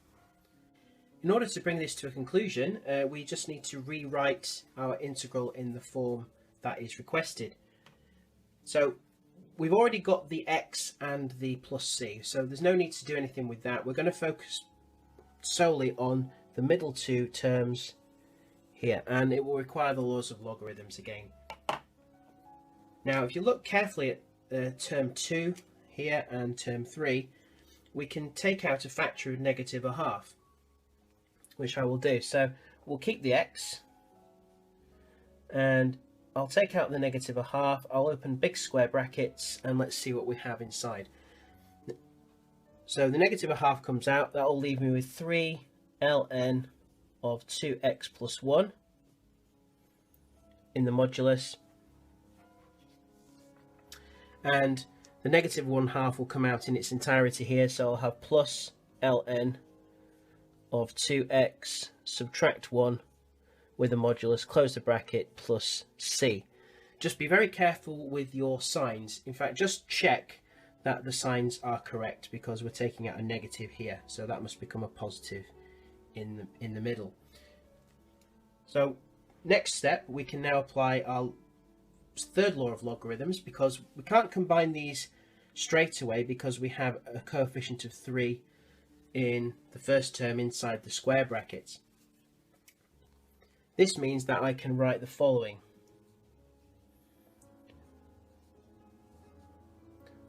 In order to bring this to a conclusion, we just need to rewrite our integral in the form that is requested. So we've already got the x and the plus c, so there's no need to do anything with that. We're going to focus solely on the middle 2 terms here, and it will require the laws of logarithms again. Now, if you look carefully at term 2 here and term 3, we can take out a factor of -1/2, which I will do. So we'll keep the x, and I'll take out the -1/2, I'll open big square brackets, and let's see what we have inside. So the -1/2 comes out, that will leave me with 3 ln of 2x plus 1 in the modulus. And The negative 1/2 will come out in its entirety here, so I'll have plus ln of 2x subtract 1 with a modulus, close the bracket, plus c. Just be very careful with your signs. In fact, just check that the signs are correct, because we're taking out a negative here, so that must become a positive in the middle. So next step, we can now apply our third law of logarithms, because we can't combine these straight away because we have a coefficient of 3 in the first term inside the square brackets. This means that I can write the following.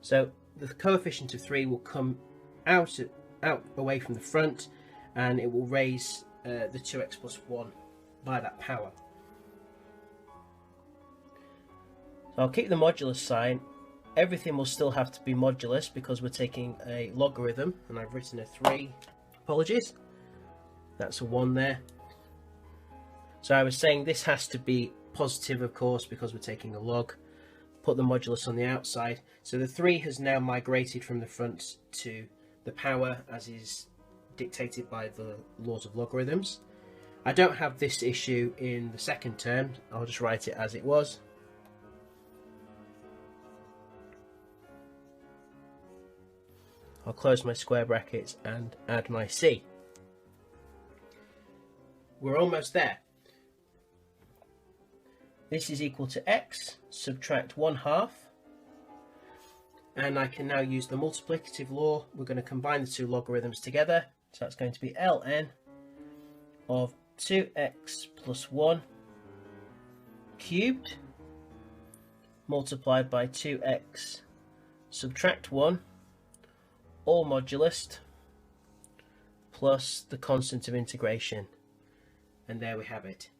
So the coefficient of 3 will come out away from the front, and it will raise the 2x plus 1 by that power. So I'll keep the modulus sign. Everything will still have to be modulus because we're taking a logarithm, and I've written a 3. Apologies. That's a 1 there. So I was saying this has to be positive, of course, because we're taking a log. Put the modulus on the outside. So the 3 has now migrated from the front to the power, as is dictated by the laws of logarithms. I don't have this issue in the second term. I'll just write it as it was. I'll close my square brackets and add my c. We're almost there. This is equal to x, subtract 1/2, and I can now use the multiplicative law. We're going to combine the two logarithms together, so that's going to be ln of 2x plus 1 cubed multiplied by 2x subtract 1 all modulus plus the constant of integration, and there we have it.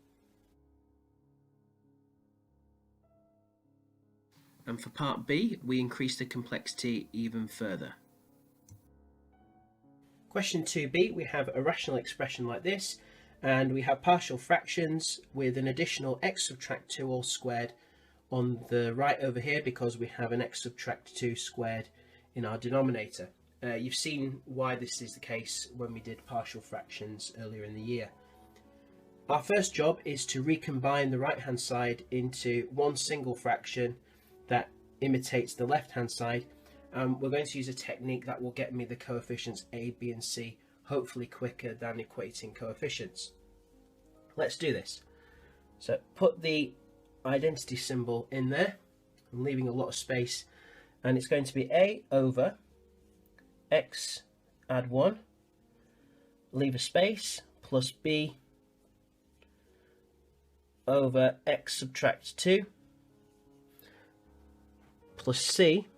And for part B, we increase the complexity even further. Question 2b, we have a rational expression like this, and we have partial fractions with an additional x subtract 2 all squared on the right over here, because we have an x subtract 2 squared in our denominator. You've seen why this is the case when we did partial fractions earlier in the year. Our first job is to recombine the right hand side into one single fraction that imitates the left hand side, and we're going to use a technique that will get me the coefficients a, b and c hopefully quicker than equating coefficients. Let's do this. So put the identity symbol in there. I'm leaving a lot of space, and it's going to be a over x add 1, leave a space, plus b over x subtract 2 plus c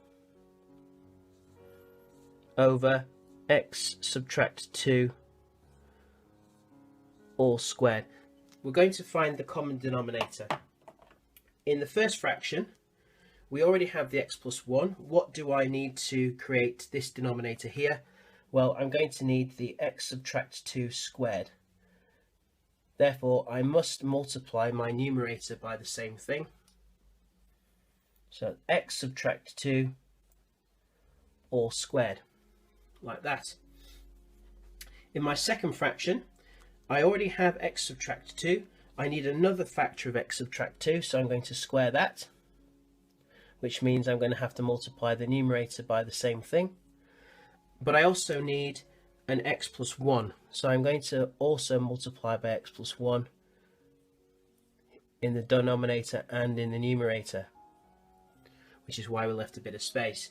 over x subtract 2 all squared. We're going to find the common denominator. In the first fraction, we already have the x plus 1. What do I need to create this denominator here? Well, I'm going to need the x subtract 2 squared. Therefore, I must multiply my numerator by the same thing. So x subtract 2 all squared, like that. In my second fraction, I already have x subtract 2. I need another factor of x subtract 2, so I'm going to square that, which means I'm going to have to multiply the numerator by the same thing. But I also need an x plus 1, so I'm going to also multiply by x plus 1 in the denominator and in the numerator, which is why we left a bit of space.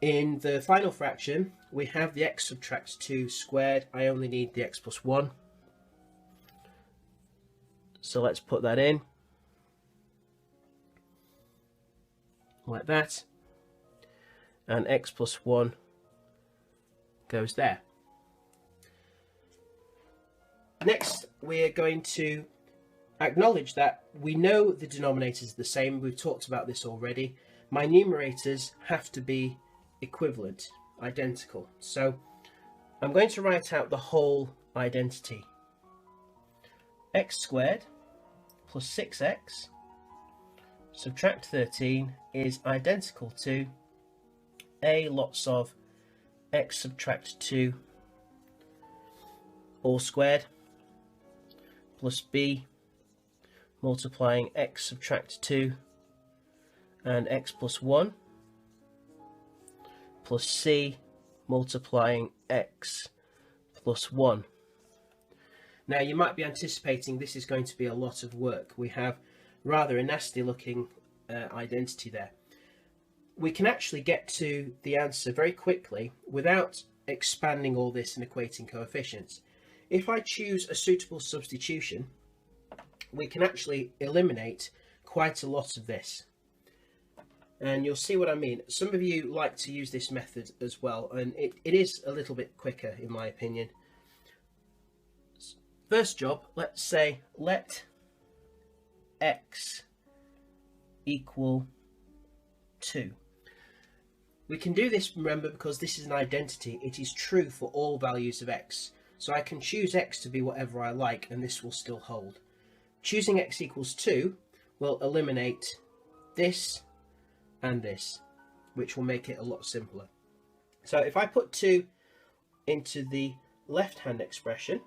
In the final fraction, we have the x subtract 2 squared. I only need the x plus 1. So let's put that in, like that. And x plus 1 goes there. Next, we're going to acknowledge that we know the denominators are the same. We've talked about this already. My numerators have to be equivalent, identical. So I'm going to write out the whole identity. X squared plus 6x subtract 13 is identical to a lots of x subtract 2 all squared plus b multiplying x subtract 2 and x plus 1 plus c multiplying x plus 1. Now you might be anticipating this is going to be a lot of work. We have rather a nasty looking identity there. We can actually get to the answer very quickly without expanding all this and equating coefficients. If I choose a suitable substitution, we can actually eliminate quite a lot of this. And you'll see what I mean. Some of you like to use this method as well, and it is a little bit quicker in my opinion. First job, let's say let x equal 2. We can do this, remember, because this is an identity. It is true for all values of x. So I can choose x to be whatever I like and this will still hold. Choosing x equals 2 will eliminate this and this, which will make it a lot simpler. So if I put 2 into the left hand expression,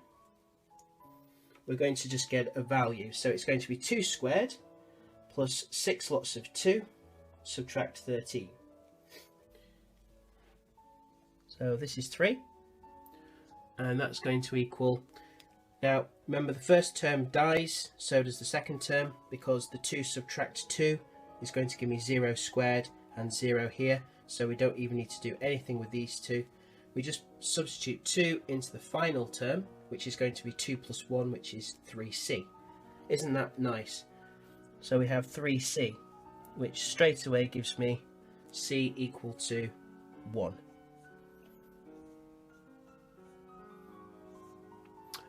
we're going to just get a value. So it's going to be 2 squared plus 6 lots of 2 subtract 13. So this is 3, and that's going to equal, now remember the first term dies, so does the second term, because the 2 subtract 2 is going to give me 0 squared and 0 here, so we don't even need to do anything with these two. We just substitute 2 into the final term, which is going to be 2 plus 1, which is 3c. Isn't that nice? So we have 3c, which straight away gives me c equal to 1.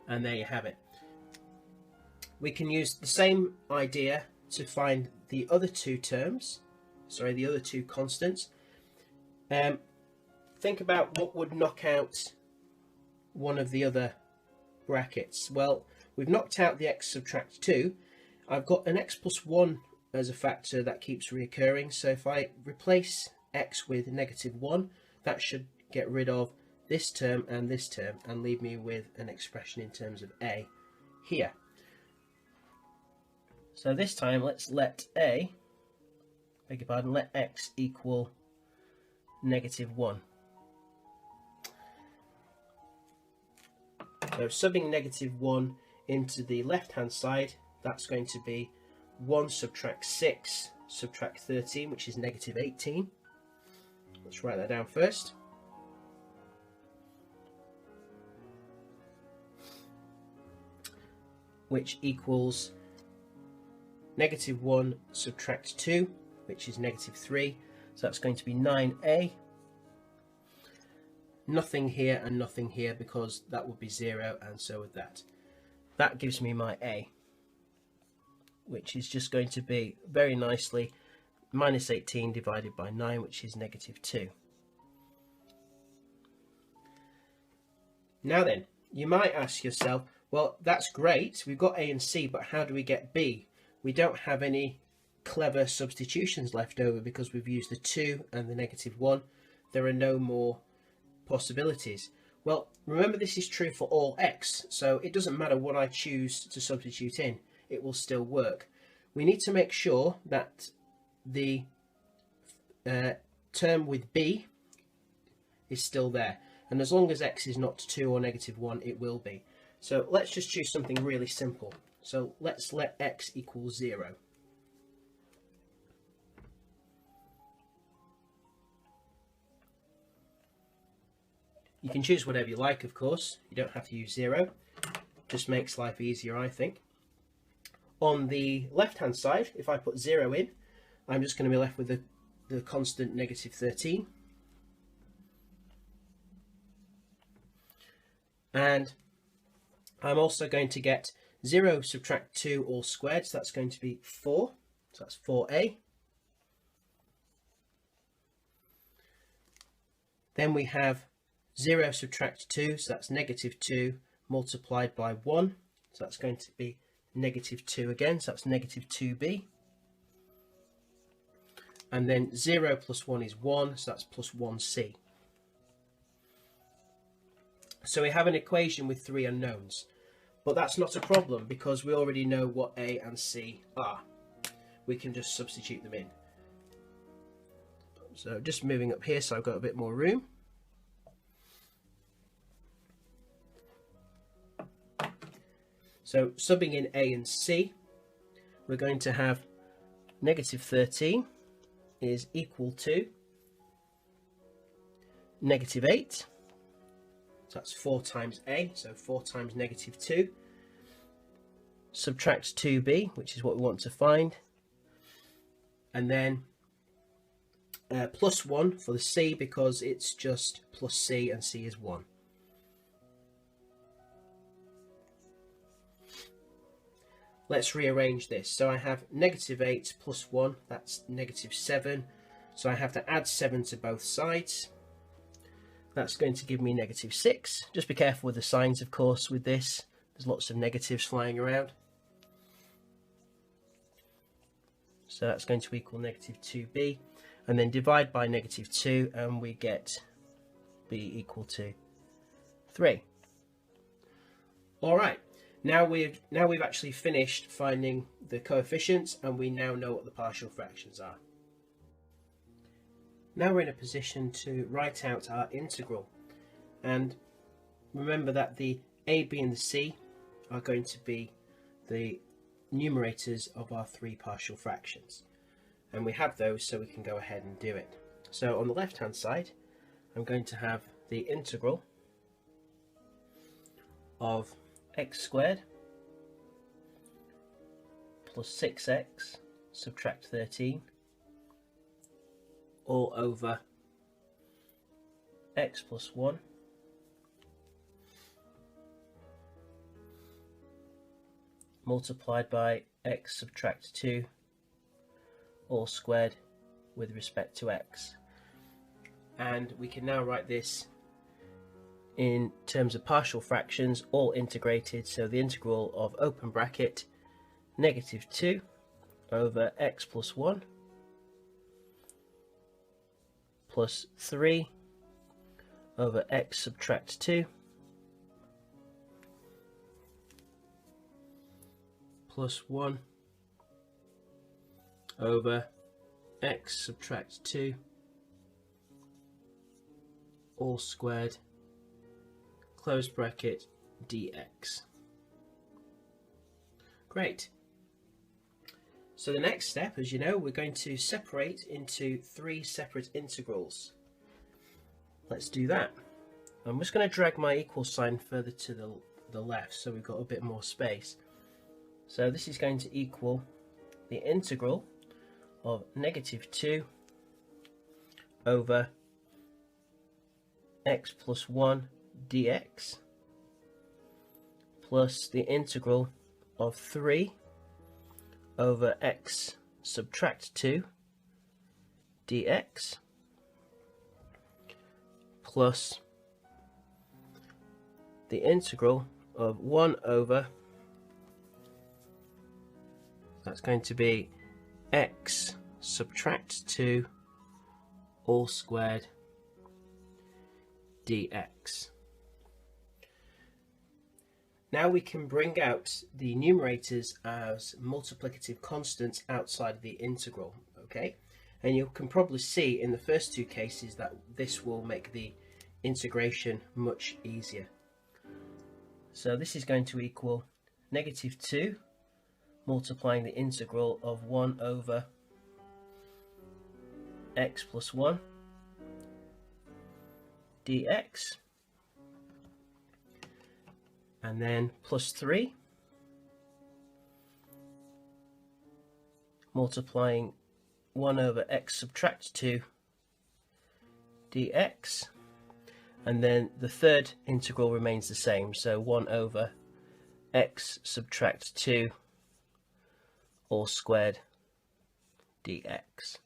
And there you have it. We can use the same idea to find the other two terms, sorry, the other two constants. Think about what would knock out one of the other brackets. Well, we've knocked out the x subtract 2. I've got an x plus 1 as a factor that keeps reoccurring. So if I replace x with -1, that should get rid of this term and leave me with an expression in terms of a here. So this time let's let let x equal -1. So subbing -1 into the left hand side, that's going to be 1 subtract 6 subtract 13, which is -18. Let's write that down first. Which equals -1 subtract 2, which is -3. So that's going to be 9a. Nothing here and nothing here, because that would be 0, and so would that. That gives me my a, which is just going to be very nicely -18 divided by 9, which is -2. Now then, you might ask yourself, well, that's great, we've got A and C, but how do we get B? We don't have any clever substitutions left over because we've used the 2 and the -1. There are no more possibilities. Well, remember this is true for all x, so it doesn't matter what I choose to substitute in, it will still work. We need to make sure that the term with B is still there, and as long as x is not 2 or -1, it will be. So let's just choose something really simple. So let's let x equal 0. You can choose whatever you like, of course. You don't have to use 0. Just makes life easier, I think. On the left-hand side, if I put 0 in, I'm just going to be left with the constant -13. And I'm also going to get 0 subtract 2 all squared, so that's going to be 4. So that's 4a. Then we have 0 subtract 2, so that's -2 multiplied by 1. So that's going to be -2 again, so that's -2b. and then 0 plus 1 is 1, so that's plus 1c. So we have an equation with 3 unknowns, but that's not a problem because we already know what a and c are. We can just substitute them in. So just moving up here so I've got a bit more room. So subbing in a and c, we're going to have negative 13 is equal to negative 8. So that's 4 times a, so 4 times negative 2. Subtract 2b, which is what we want to find. And then plus 1 for the c because it's just plus c and c is 1. Let's rearrange this. So I have negative 8 plus 1, that's negative 7. So I have to add 7 to both sides. That's going to give me negative 6. Just be careful with the signs, of course, with this. There's lots of negatives flying around. So that's going to equal negative 2b. And then divide by negative 2 and we get b equal to 3. All right. Now we've actually finished finding the coefficients and we now know what the partial fractions are. Now we're in a position to write out our integral, and remember that the a, b and the c are going to be the numerators of our 3 partial fractions, and we have those so we can go ahead and do it. So on the left hand side I'm going to have the integral of x squared plus 6x subtract 13 all over x plus 1 multiplied by x subtract 2 all squared with respect to x. And we can now write this in terms of partial fractions, all integrated. So the integral of open bracket negative 2 over x plus 1 plus 3 over x subtract 2 plus 1 over x subtract 2 all squared close bracket dx. Great. So the next step, as you know, we're going to separate into 3 separate integrals. Let's do that. I'm just going to drag my equal sign further to the left so we've got a bit more space. So this is going to equal the integral of negative 2 over x plus 1 dx plus the integral of 3 over x subtract 2 dx plus the integral of 1 over, that's going to be x subtract 2 all squared dx. Now we can bring out the numerators as multiplicative constants outside of the integral, okay? And you can probably see in the first 2 cases that this will make the integration much easier. So this is going to equal negative 2 multiplying the integral of 1 over x plus 1 dx, and then plus 3 multiplying 1 over x subtract 2 dx, and then the third integral remains the same, so 1 over x subtract 2 all squared dx.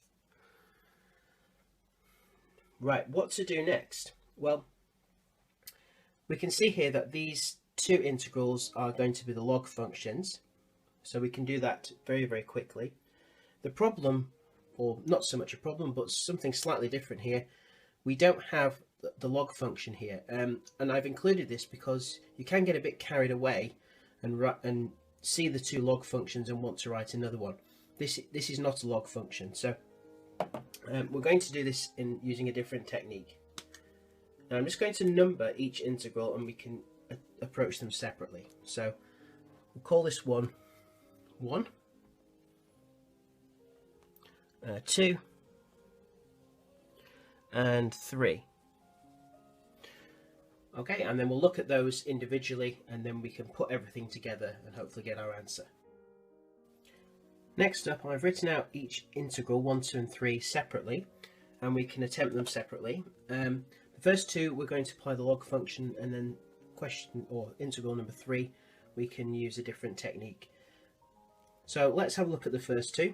Right, what to do next? Well, we can see here that these 2 integrals are going to be the log functions, so we can do that very, very quickly. The problem or not so much a problem, but something slightly different here. We don't have the log function here, and I've included this because you can get a bit carried away and see the two log functions and want to write another one. This is not a log function, so we're going to do this using a different technique. Now I'm just going to number each integral, and we can approach them separately. So we'll call this one 1, 2, and 3. Okay, and then we'll look at those individually, and then we can put everything together and hopefully get our answer. Next up, I've written out each integral 1, 2 and 3 separately, and we can attempt them separately. The first two we're going to apply the log function, and then question or integral number 3 we can use a different technique. So let's have a look at the first two,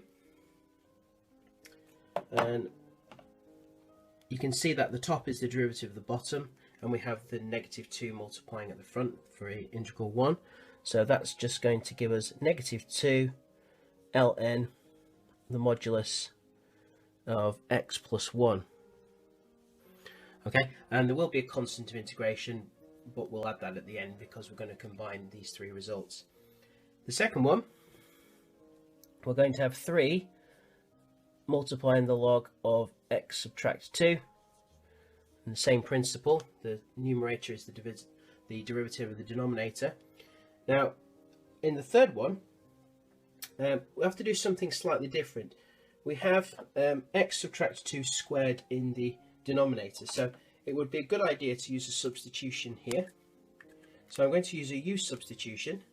and you can see that the top is the derivative of the bottom, and we have the -2 multiplying at the front for integral 1. So that's just going to give us -2 ln the modulus of x plus 1. Okay, and there will be a constant of integration, but we'll add that at the end because we're going to combine these three results. The second one, we're going to have 3 multiplying the log of x subtract 2. And the same principle, the numerator is the derivative of the denominator. Now, in the third one, we have to do something slightly different. We have x subtract 2 squared in the denominator, so it would be a good idea to use a substitution here. So I'm going to use a u substitution,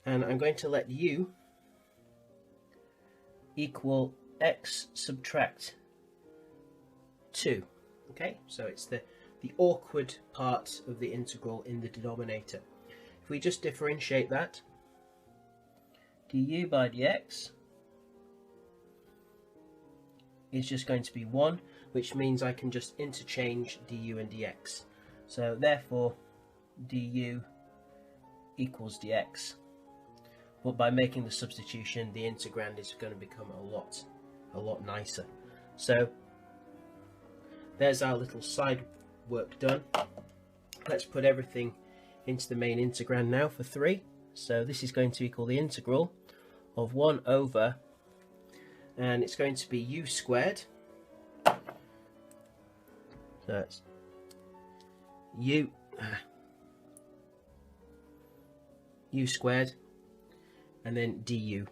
and I'm going to let u equal x subtract 2. Okay, so it's the awkward part of the integral in the denominator. If we just differentiate that, du by dx is just going to be 1, which means I can just interchange du and dx. So therefore du equals dx. But by making the substitution, the integrand is going to become a lot nicer. So there's our little side work done. Let's put everything into the main integrand now for 3. So this is going to equal the integral of 1 over, and it's going to be u squared. So that's u squared, and then du.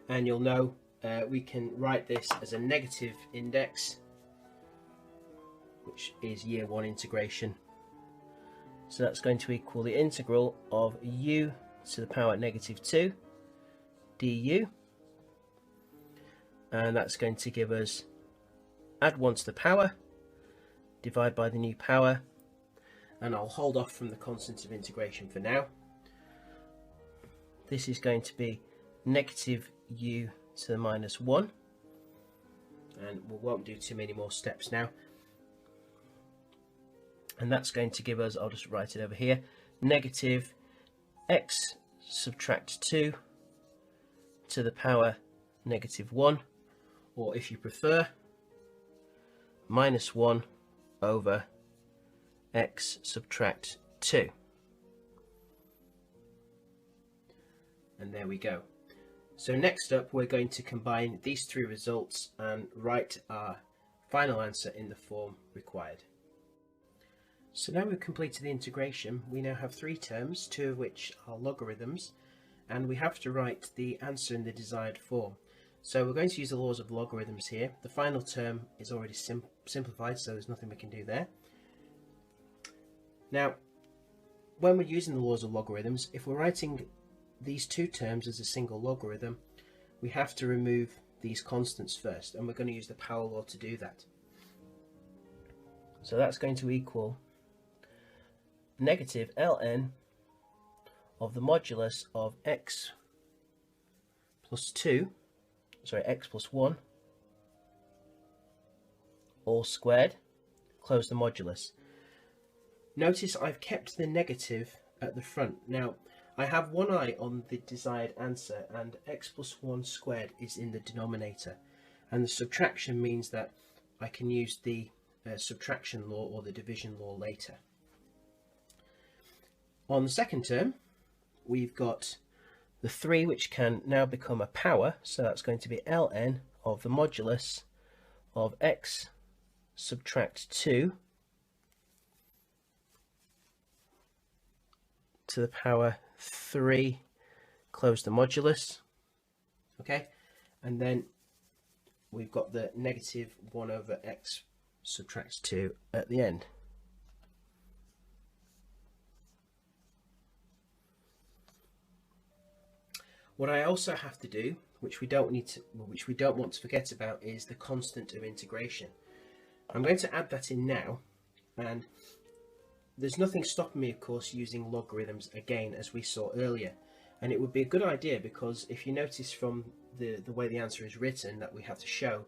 And you'll know we can write this as a negative index, which is year 1 integration. So that's going to equal the integral of u to the power -2 du, and that's going to give us add 1 to the power, divide by the new power, and I'll hold off from the constant of integration for now. This is going to be -u to the -1, and we won't do too many more steps now. And that's going to give us, I'll just write it over here, negative x subtract 2 to the power -1, or if you prefer, -1 over x subtract 2. And there we go. So next up, we're going to combine these 3 results and write our final answer in the form required. So now we've completed the integration, we now have 3 terms, 2 of which are logarithms, and we have to write the answer in the desired form. So we're going to use the laws of logarithms here. The final term is already simplified, so there's nothing we can do there. Now, when we're using the laws of logarithms, if we're writing these 2 terms as a single logarithm, we have to remove these constants first, and we're going to use the power law to do that. So that's going to equal negative ln of the modulus of x plus 1 all squared, close the modulus. Notice I've kept the negative at the front. Now I have one eye on the desired answer, and x plus 1 squared is in the denominator, and the subtraction means that I can use the subtraction law or the division law later. On the second term, we've got the 3, which can now become a power, so that's going to be ln of the modulus of x subtract 2 to the power 3, close the modulus. Okay, and then we've got the negative 1 over x subtract 2 at the end. What I also have to do, which we don't want to forget about, is the constant of integration. I'm going to add that in now, and there's nothing stopping me, of course, using logarithms again, as we saw earlier. And it would be a good idea, because if you notice from the way the answer is written, that we have to show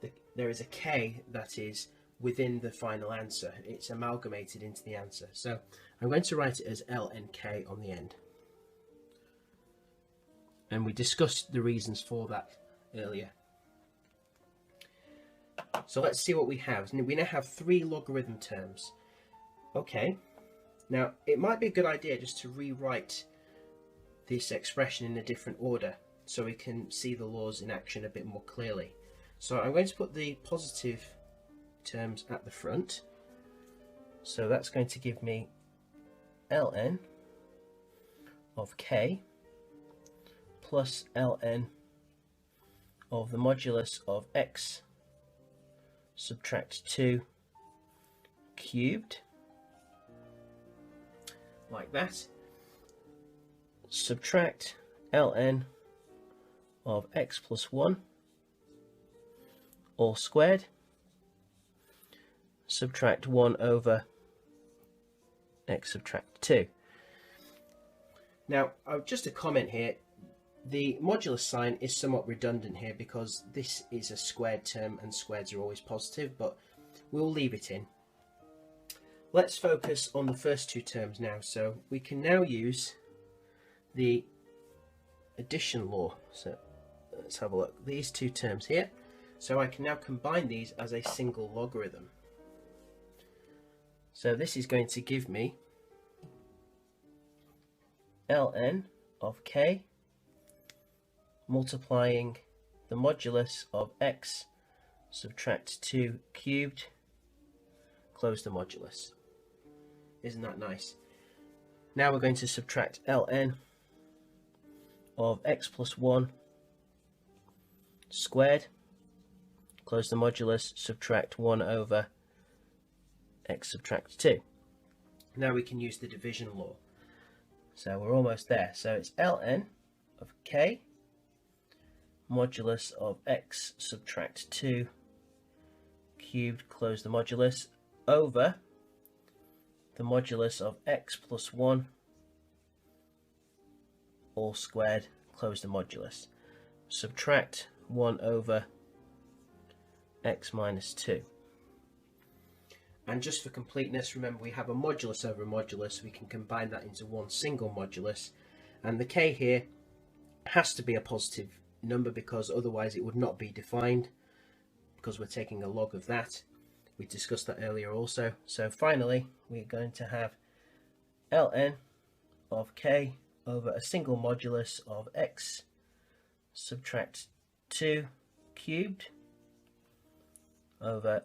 that there is a k that is within the final answer. It's amalgamated into the answer. So I'm going to write it as lnk on the end. And we discussed the reasons for that earlier. So let's see what we have. We now have 3 logarithm terms. Okay, now it might be a good idea just to rewrite this expression in a different order so we can see the laws in action a bit more clearly. So I'm going to put the positive terms at the front. So that's going to give me ln of k plus ln of the modulus of x subtract 2 cubed, like that, subtract ln of x plus 1 all squared, subtract 1 over x subtract 2. Now, just a comment here, the modulus sign is somewhat redundant here because this is a squared term and squareds are always positive, but we'll leave it in. Let's focus on the first 2 terms now. So we can now use the addition law. So let's have a look. These 2 terms here. So I can now combine these as a single logarithm. So this is going to give me ln of k multiplying the modulus of x subtract 2 cubed, close the modulus. Isn't that nice? Now we're going to subtract ln of x plus 1 squared, close the modulus, subtract 1 over x subtract 2. Now we can use the division law. So we're almost there. So it's ln of k modulus of x subtract 2 cubed, close the modulus, over the modulus of x plus 1 all squared, close the modulus, subtract 1 over x minus 2. And just for completeness, remember we have a modulus over a modulus, we can combine that into one single modulus, and the k here has to be a positive number because otherwise it would not be defined, because we're taking a log of that. We discussed that earlier also. So finally we're going to have ln of k over a single modulus of x subtract 2 cubed over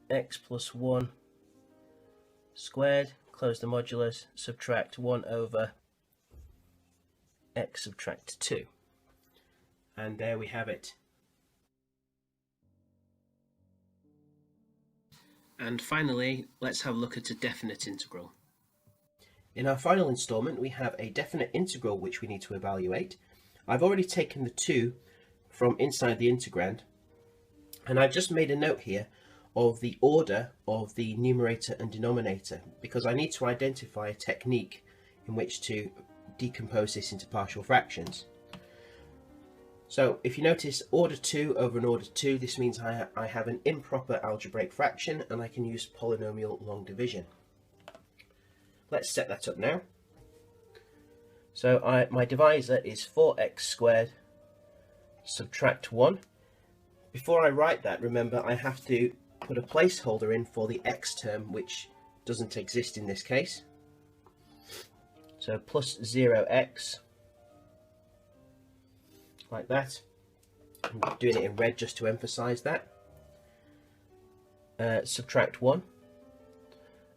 x plus 1 squared, close the modulus, subtract 1 over x subtract 2. And there we have it. And finally, let's have a look at a definite integral. In our final instalment, we have a definite integral which we need to evaluate. I've already taken the 2 from inside the integrand, and I've just made a note here of the order of the numerator and denominator, because I need to identify a technique in which to decompose this into partial fractions. So if you notice order 2 over an order 2, this means I have an improper algebraic fraction and I can use polynomial long division. Let's set that up now. So my divisor is 4x squared subtract 1. Before I write that, remember I have to put a placeholder in for the x term, which doesn't exist in this case. So plus 0x, like that. I'm doing it in red just to emphasize that. Subtract 1.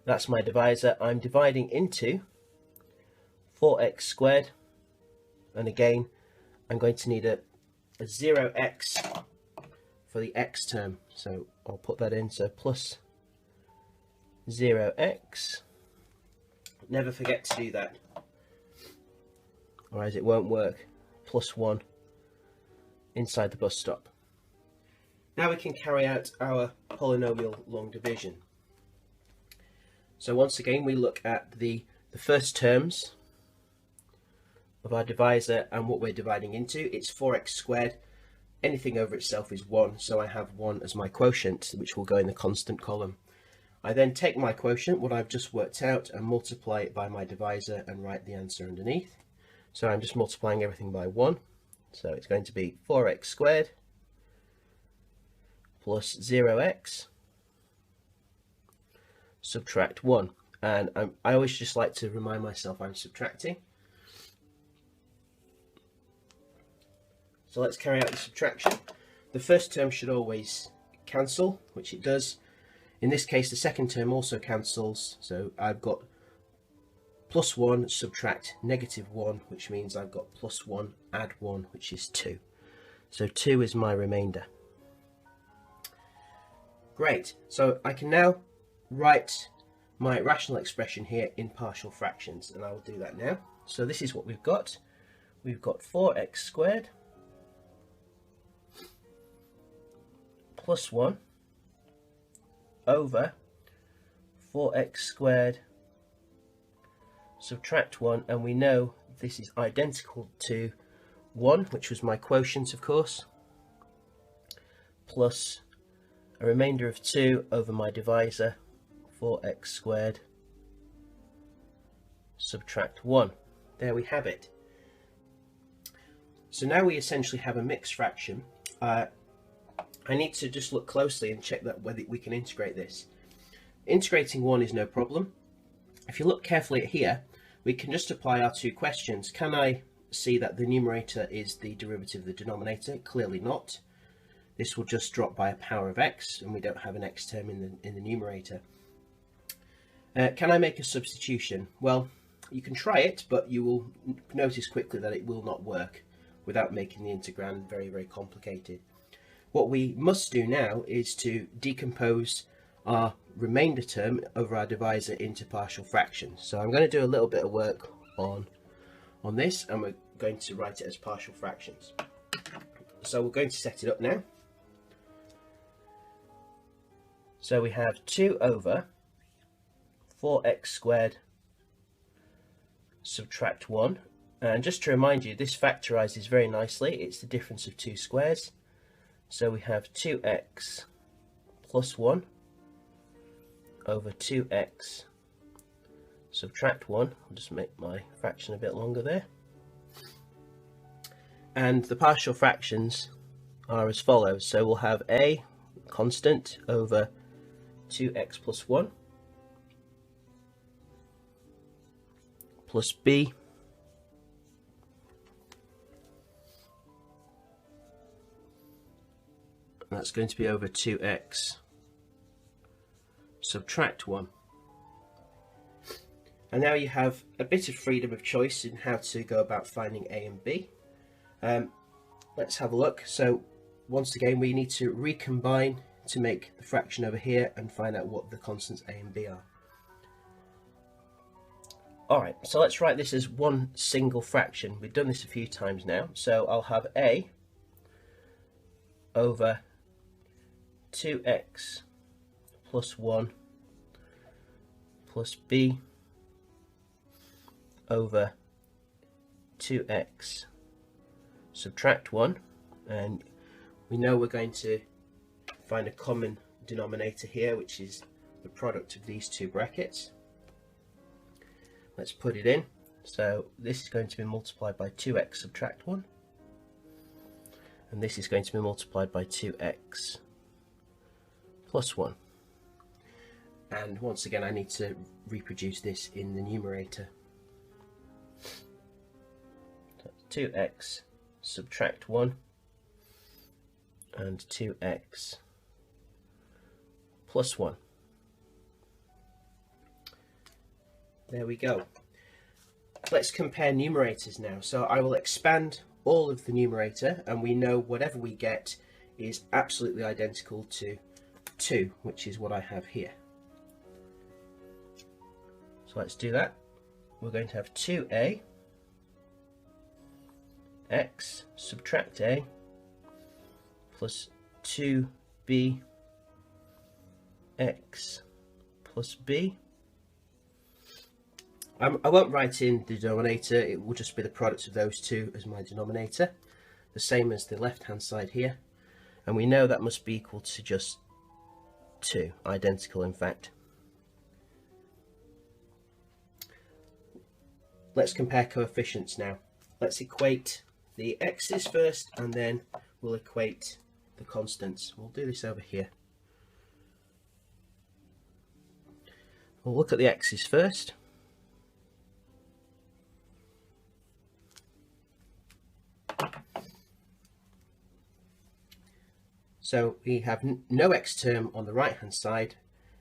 That's my divisor. I'm dividing into 4x squared, and again I'm going to need a 0x for the x term, so I'll put that in. So plus 0x. Never forget to do that, otherwise it won't work. Plus 1 inside the bus stop. Now we can carry out our polynomial long division. So once again we look at the first terms of our divisor and what we're dividing into. It's 4x squared. Anything over itself is 1, so I have 1 as my quotient, which will go in the constant column. I then take my quotient, what I've just worked out, and multiply it by my divisor and write the answer underneath. So I'm just multiplying everything by 1. So it's going to be 4x squared plus 0x subtract 1. And I always just like to remind myself I'm subtracting. So let's carry out the subtraction. The first term should always cancel, which it does. In this case, the second term also cancels. So I've got plus 1 subtract negative 1, which means I've got plus 1 add 1, which is 2. So 2 is my remainder. Great. So I can now write my rational expression here in partial fractions, and I will do that now. So this is what we've got. We've got 4x squared plus 1 over 4x squared subtract 1, and we know this is identical to 1, which was my quotient of course, plus a remainder of 2 over my divisor, 4x squared subtract 1. There we have it. So now we essentially have a mixed fraction. I need to just look closely and check that whether we can integrate this. Integrating 1 is no problem. If you look carefully at here, we can just apply our two questions. Can I see that the numerator is the derivative of the denominator? Clearly not. This will just drop by a power of x, and we don't have an x term in the numerator. Can I make a substitution? Well, you can try it, but you will notice quickly that it will not work without making the integrand very, very complicated. What we must do now is to decompose our remainder term over our divisor into partial fractions. So I'm going to do a little bit of work on this, and we're going to write it as partial fractions. So we're going to set it up now. So we have 2 over 4x squared subtract 1. And just to remind you, this factorizes very nicely. It's the difference of two squares. So we have 2x plus 1 over 2x subtract 1. I'll just make my fraction a bit longer there. And the partial fractions are as follows. So we'll have a constant over 2x plus 1 plus b that's going to be over 2x subtract 1. And now you have a bit of freedom of choice in how to go about finding a and b. Let's have a look. So once again we need to recombine to make the fraction over here and find out what the constants a and b are. Alright, so let's write this as one single fraction. We've done this a few times now. So I'll have a over 2x plus 1 plus b over 2x subtract 1, and we know we're going to find a common denominator here, which is the product of these two brackets. Let's put it in. So this is going to be multiplied by 2x subtract 1, and this is going to be multiplied by 2x plus 1. And once again, I need to reproduce this in the numerator. So 2x subtract 1 and 2x plus 1. There we go. Let's compare numerators now. So I will expand all of the numerator, and we know whatever we get is absolutely identical to 2, which is what I have here. So let's do that. We're going to have 2a x subtract a plus 2b x plus b. I won't write in the denominator, it will just be the product of those two as my denominator, the same as the left hand side here, and we know that must be equal to just 2, identical in fact. Let's compare coefficients now. Let's equate the x's first, and then we'll equate the constants. We'll do this over here. We'll look at the x's first. So we have no x term on the right hand side,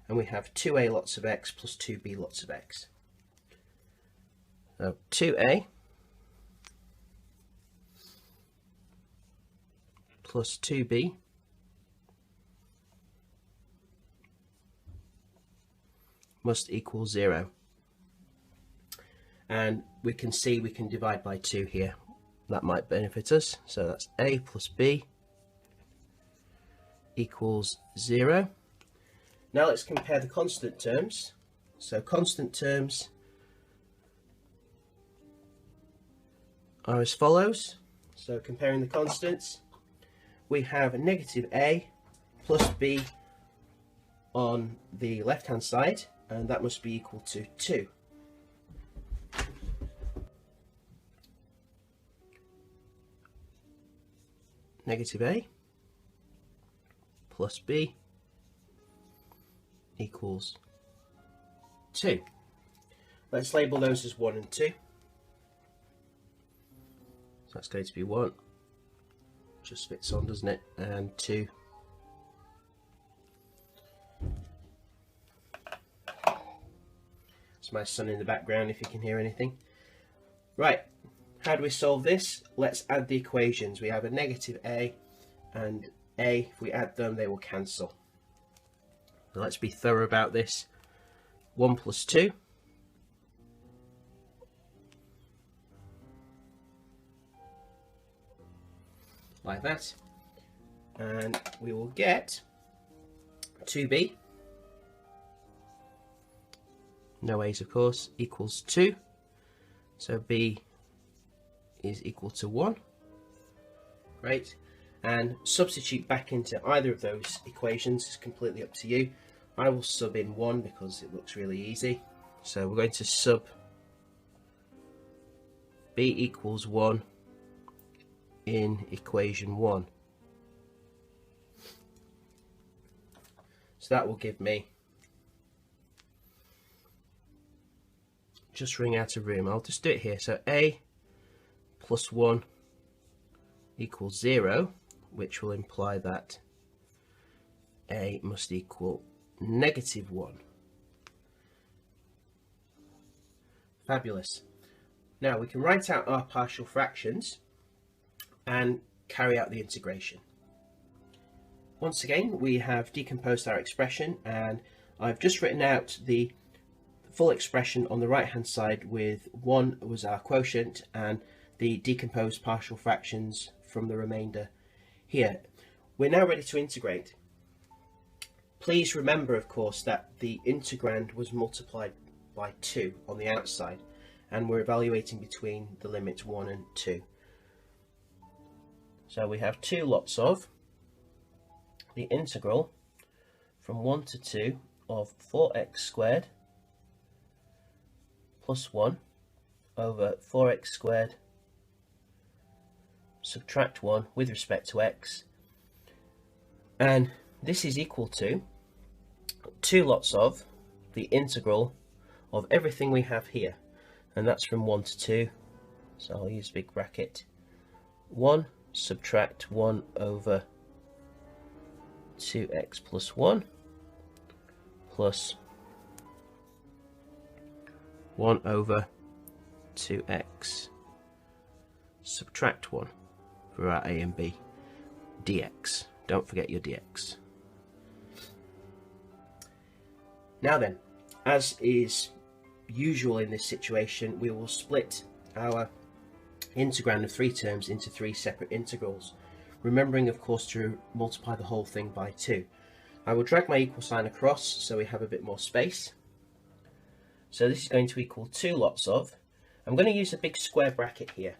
and we have 2a lots of x plus 2b lots of x. So 2a plus 2b must equal 0. And we can see we can divide by 2 here. That might benefit us. So that's a plus b equals 0. Now let's compare the constant terms. So constant terms are as follows. So comparing the constants, we have a negative a plus b on the left hand side, and that must be equal to 2. Negative a plus b equals 2. Let's label those as 1 and 2. So that's going to be 1, just fits on, doesn't it, and 2. It's my son in the background if you can hear anything. Right, how do we solve this? Let's add the equations. We have a negative a and a. If we add them, they will cancel. So let's be thorough about this. 1 plus 2 like that, and we will get 2b, no a's of course, equals 2. So b is equal to 1. Great. And substitute back into either of those equations. It's completely up to you. I will sub in 1 because it looks really easy. So we're going to sub b equals 1 in equation 1. So that will give me, just running out of room, I'll just do it here. So a plus 1 equals 0, which will imply that a must equal negative 1. Fabulous. Now we can write out our partial fractions and carry out the integration. Once again, we have decomposed our expression, and I've just written out the full expression on the right hand side with 1 was our quotient and the decomposed partial fractions from the remainder here. We're now ready to integrate. Please remember, of course, that the integrand was multiplied by 2 on the outside, and we're evaluating between the limits 1 and 2. So we have 2 lots of the integral from 1 to 2 of 4x squared plus 1 over 4x squared subtract 1 with respect to x, and this is equal to 2 lots of the integral of everything we have here, and that's from 1 to 2, so I'll use a big bracket. 1 subtract 1 over 2x plus 1 plus 1 over 2x subtract 1 for our a and b dx. Don't forget your dx. Now then, as is usual in this situation, we will split our integrand of 3 terms into 3 separate integrals, remembering of course to multiply the whole thing by 2. I will drag my equal sign across so we have a bit more space. So this is going to equal 2 lots of, I'm going to use a big square bracket here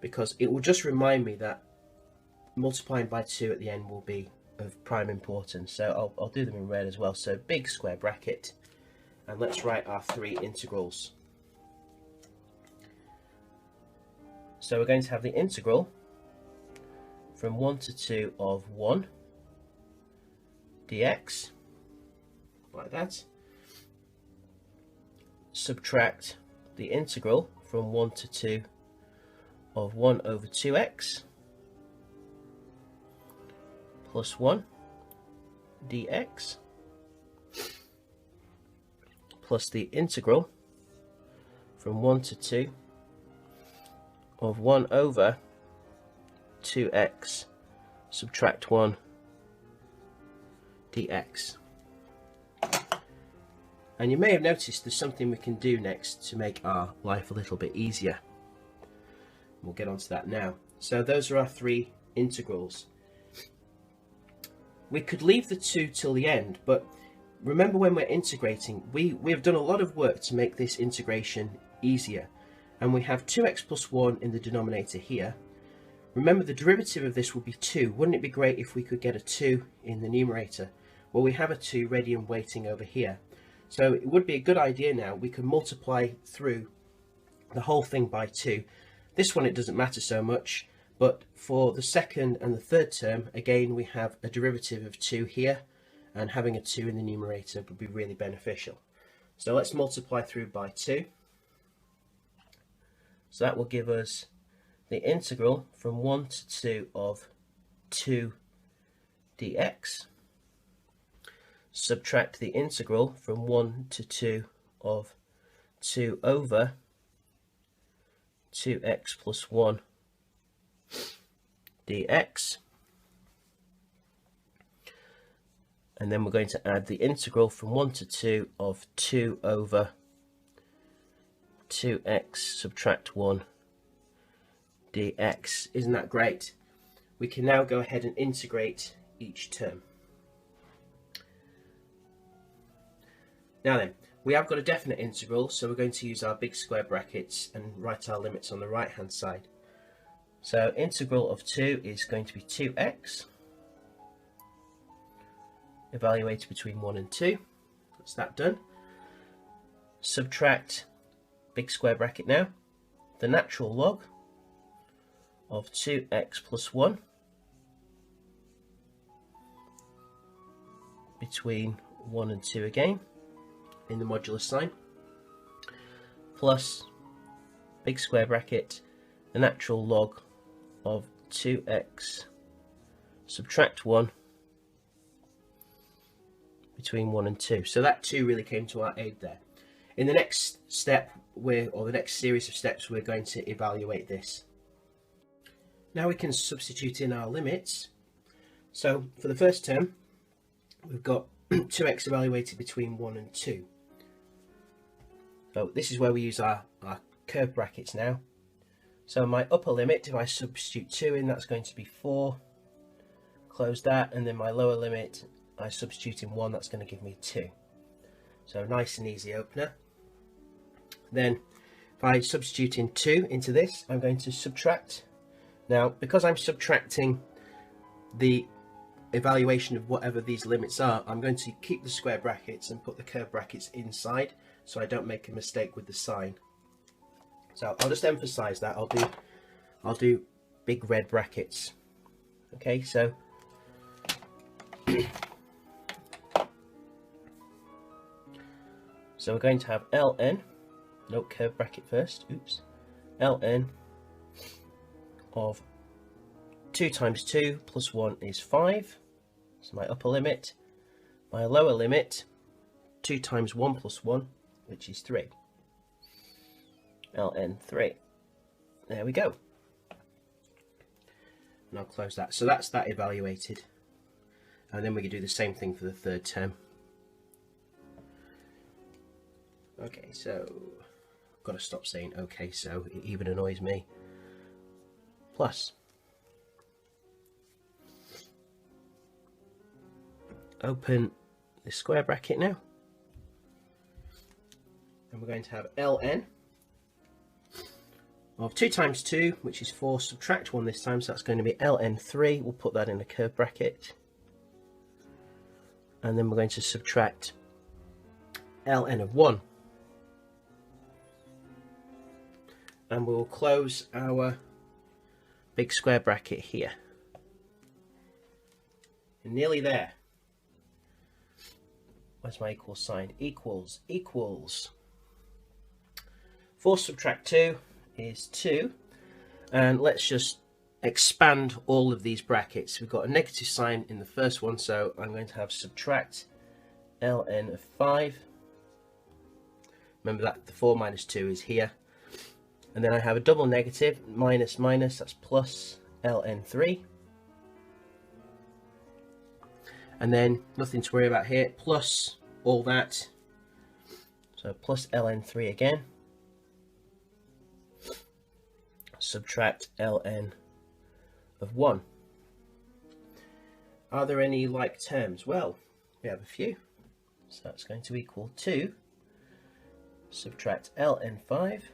because it will just remind me that multiplying by 2 at the end will be of prime importance. So I'll do them in red as well. So big square bracket, and let's write our 3 integrals. So we're going to have the integral from 1 to 2 of 1 dx, like that, subtract the integral from 1 to 2 of 1 over 2x plus 1 dx, plus the integral from 1 to 2 of 1 over 2x subtract 1 dx. And you may have noticed there's something we can do next to make our life a little bit easier. We'll get onto that now. So those are our 3 integrals. We could leave the 2 till the end, but remember when we're integrating, we have done a lot of work to make this integration easier. And we have 2x plus 1 in the denominator here. Remember, the derivative of this will be 2. Wouldn't it be great if we could get a 2 in the numerator? Well, we have a 2 ready and waiting over here. So it would be a good idea now, we can multiply through the whole thing by 2. This one it doesn't matter so much, but for the second and the third term, again we have a derivative of 2 here, and having a 2 in the numerator would be really beneficial. So let's multiply through by 2. So that will give us the integral from 1 to 2 of 2 dx, subtract the integral from 1 to 2 of 2 over 2x plus 1 dx, and then we're going to add the integral from 1 to 2 of 2 over 2x subtract 1 dx. Isn't that great? We can now go ahead and integrate each term. Now then, we have got a definite integral, so we're going to use our big square brackets and write our limits on the right hand side. So integral of 2 is going to be 2x, evaluated between 1 and 2. That's that done. Subtract, big square bracket now, the natural log of 2x plus 1 between 1 and 2 again in the modulus sign, plus big square bracket the natural log of 2x subtract 1 between 1 and 2. So that 2 really came to our aid there. In the next step, or the next series of steps, we're going to evaluate this. Now we can substitute in our limits. So for the first term, we've got 2x evaluated between 1 and 2. So this is where we use our curve brackets now. So my upper limit, if I substitute 2 in, that's going to be 4. Close that, and then my lower limit, I substitute in 1, that's going to give me 2. So nice and easy opener. Then if I substitute in 2 into this, I'm going to subtract. Now, because I'm subtracting the evaluation of whatever these limits are, I'm going to keep the square brackets and put the curve brackets inside so I don't make a mistake with the sign. So I'll just emphasize that. I'll do big red brackets. Okay, so so we're going to have ln, no, curved bracket first, oops, ln of 2 times 2 plus 1 is 5, so my upper limit. My lower limit, 2 times 1 plus 1, which is 3. ln 3. There we go. And I'll close that. So that's that evaluated. And then we can do the same thing for the third term. Okay, so I've got to stop saying okay, so it even annoys me. Plus. Open the square bracket now. And we're going to have ln of 2 times 2, which is 4, subtract 1 this time, so that's going to be ln 3. We'll put that in a curved bracket. And then we're going to subtract ln of 1. And we'll close our big square bracket here. You're nearly there. Where's my equal sign? Equals, equals. 4 subtract 2 is 2. And let's just expand all of these brackets. We've got a negative sign in the first one, so I'm going to have subtract ln of 5. Remember that the 4 minus 2 is here. And then I have a double negative, minus minus, that's plus ln 3. And then nothing to worry about here, plus all that. So plus ln 3 again. Subtract ln of 1. Are there any like terms? Well, we have a few. So that's going to equal 2. Subtract ln 5.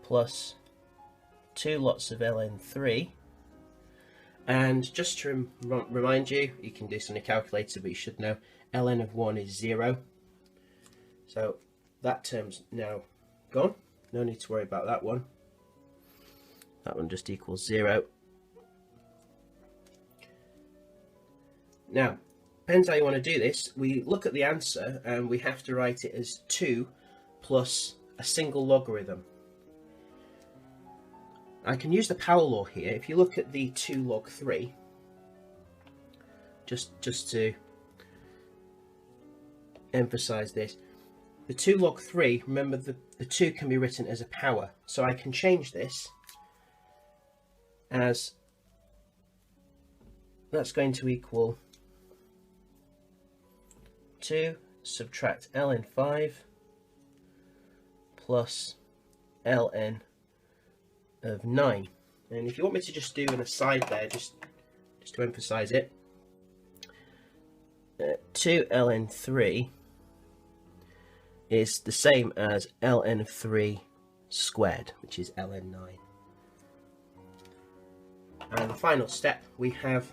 Plus 2 lots of ln 3. And just to remind you, you can do this on a calculator, but you should know ln of 1 is 0. So that term's now gone. No need to worry about that one. That one just equals 0. Now, depends how you want to do this. We look at the answer and we have to write it as 2 plus a single logarithm. I can use the power law here. If you look at the 2 log 3, just to emphasize this, the 2 log 3, remember the 2 can be written as a power. So I can change this as, that's going to equal 2 subtract ln 5 plus ln of 9. And if you want me to just do an aside there, just to emphasize it, 2 ln 3 is the same as ln of 3 squared, which is ln 9. And the final step, we have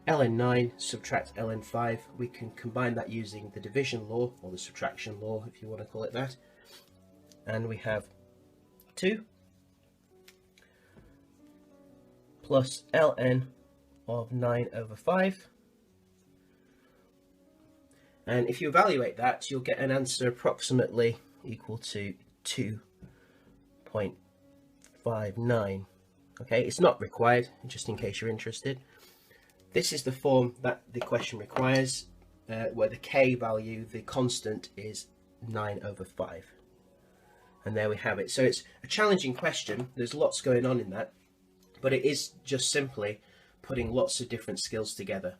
ln 9 subtract ln 5. We can combine that using the division law, or the subtraction law if you want to call it that. And we have 2 plus ln of 9 over 5. And if you evaluate that, you'll get an answer approximately equal to 2.59. Okay, it's not required, just in case you're interested. This is the form that the question requires, where the k value, the constant, is 9 over 5. And there we have it. So it's a challenging question. There's lots going on in that, but it is just simply putting lots of different skills together.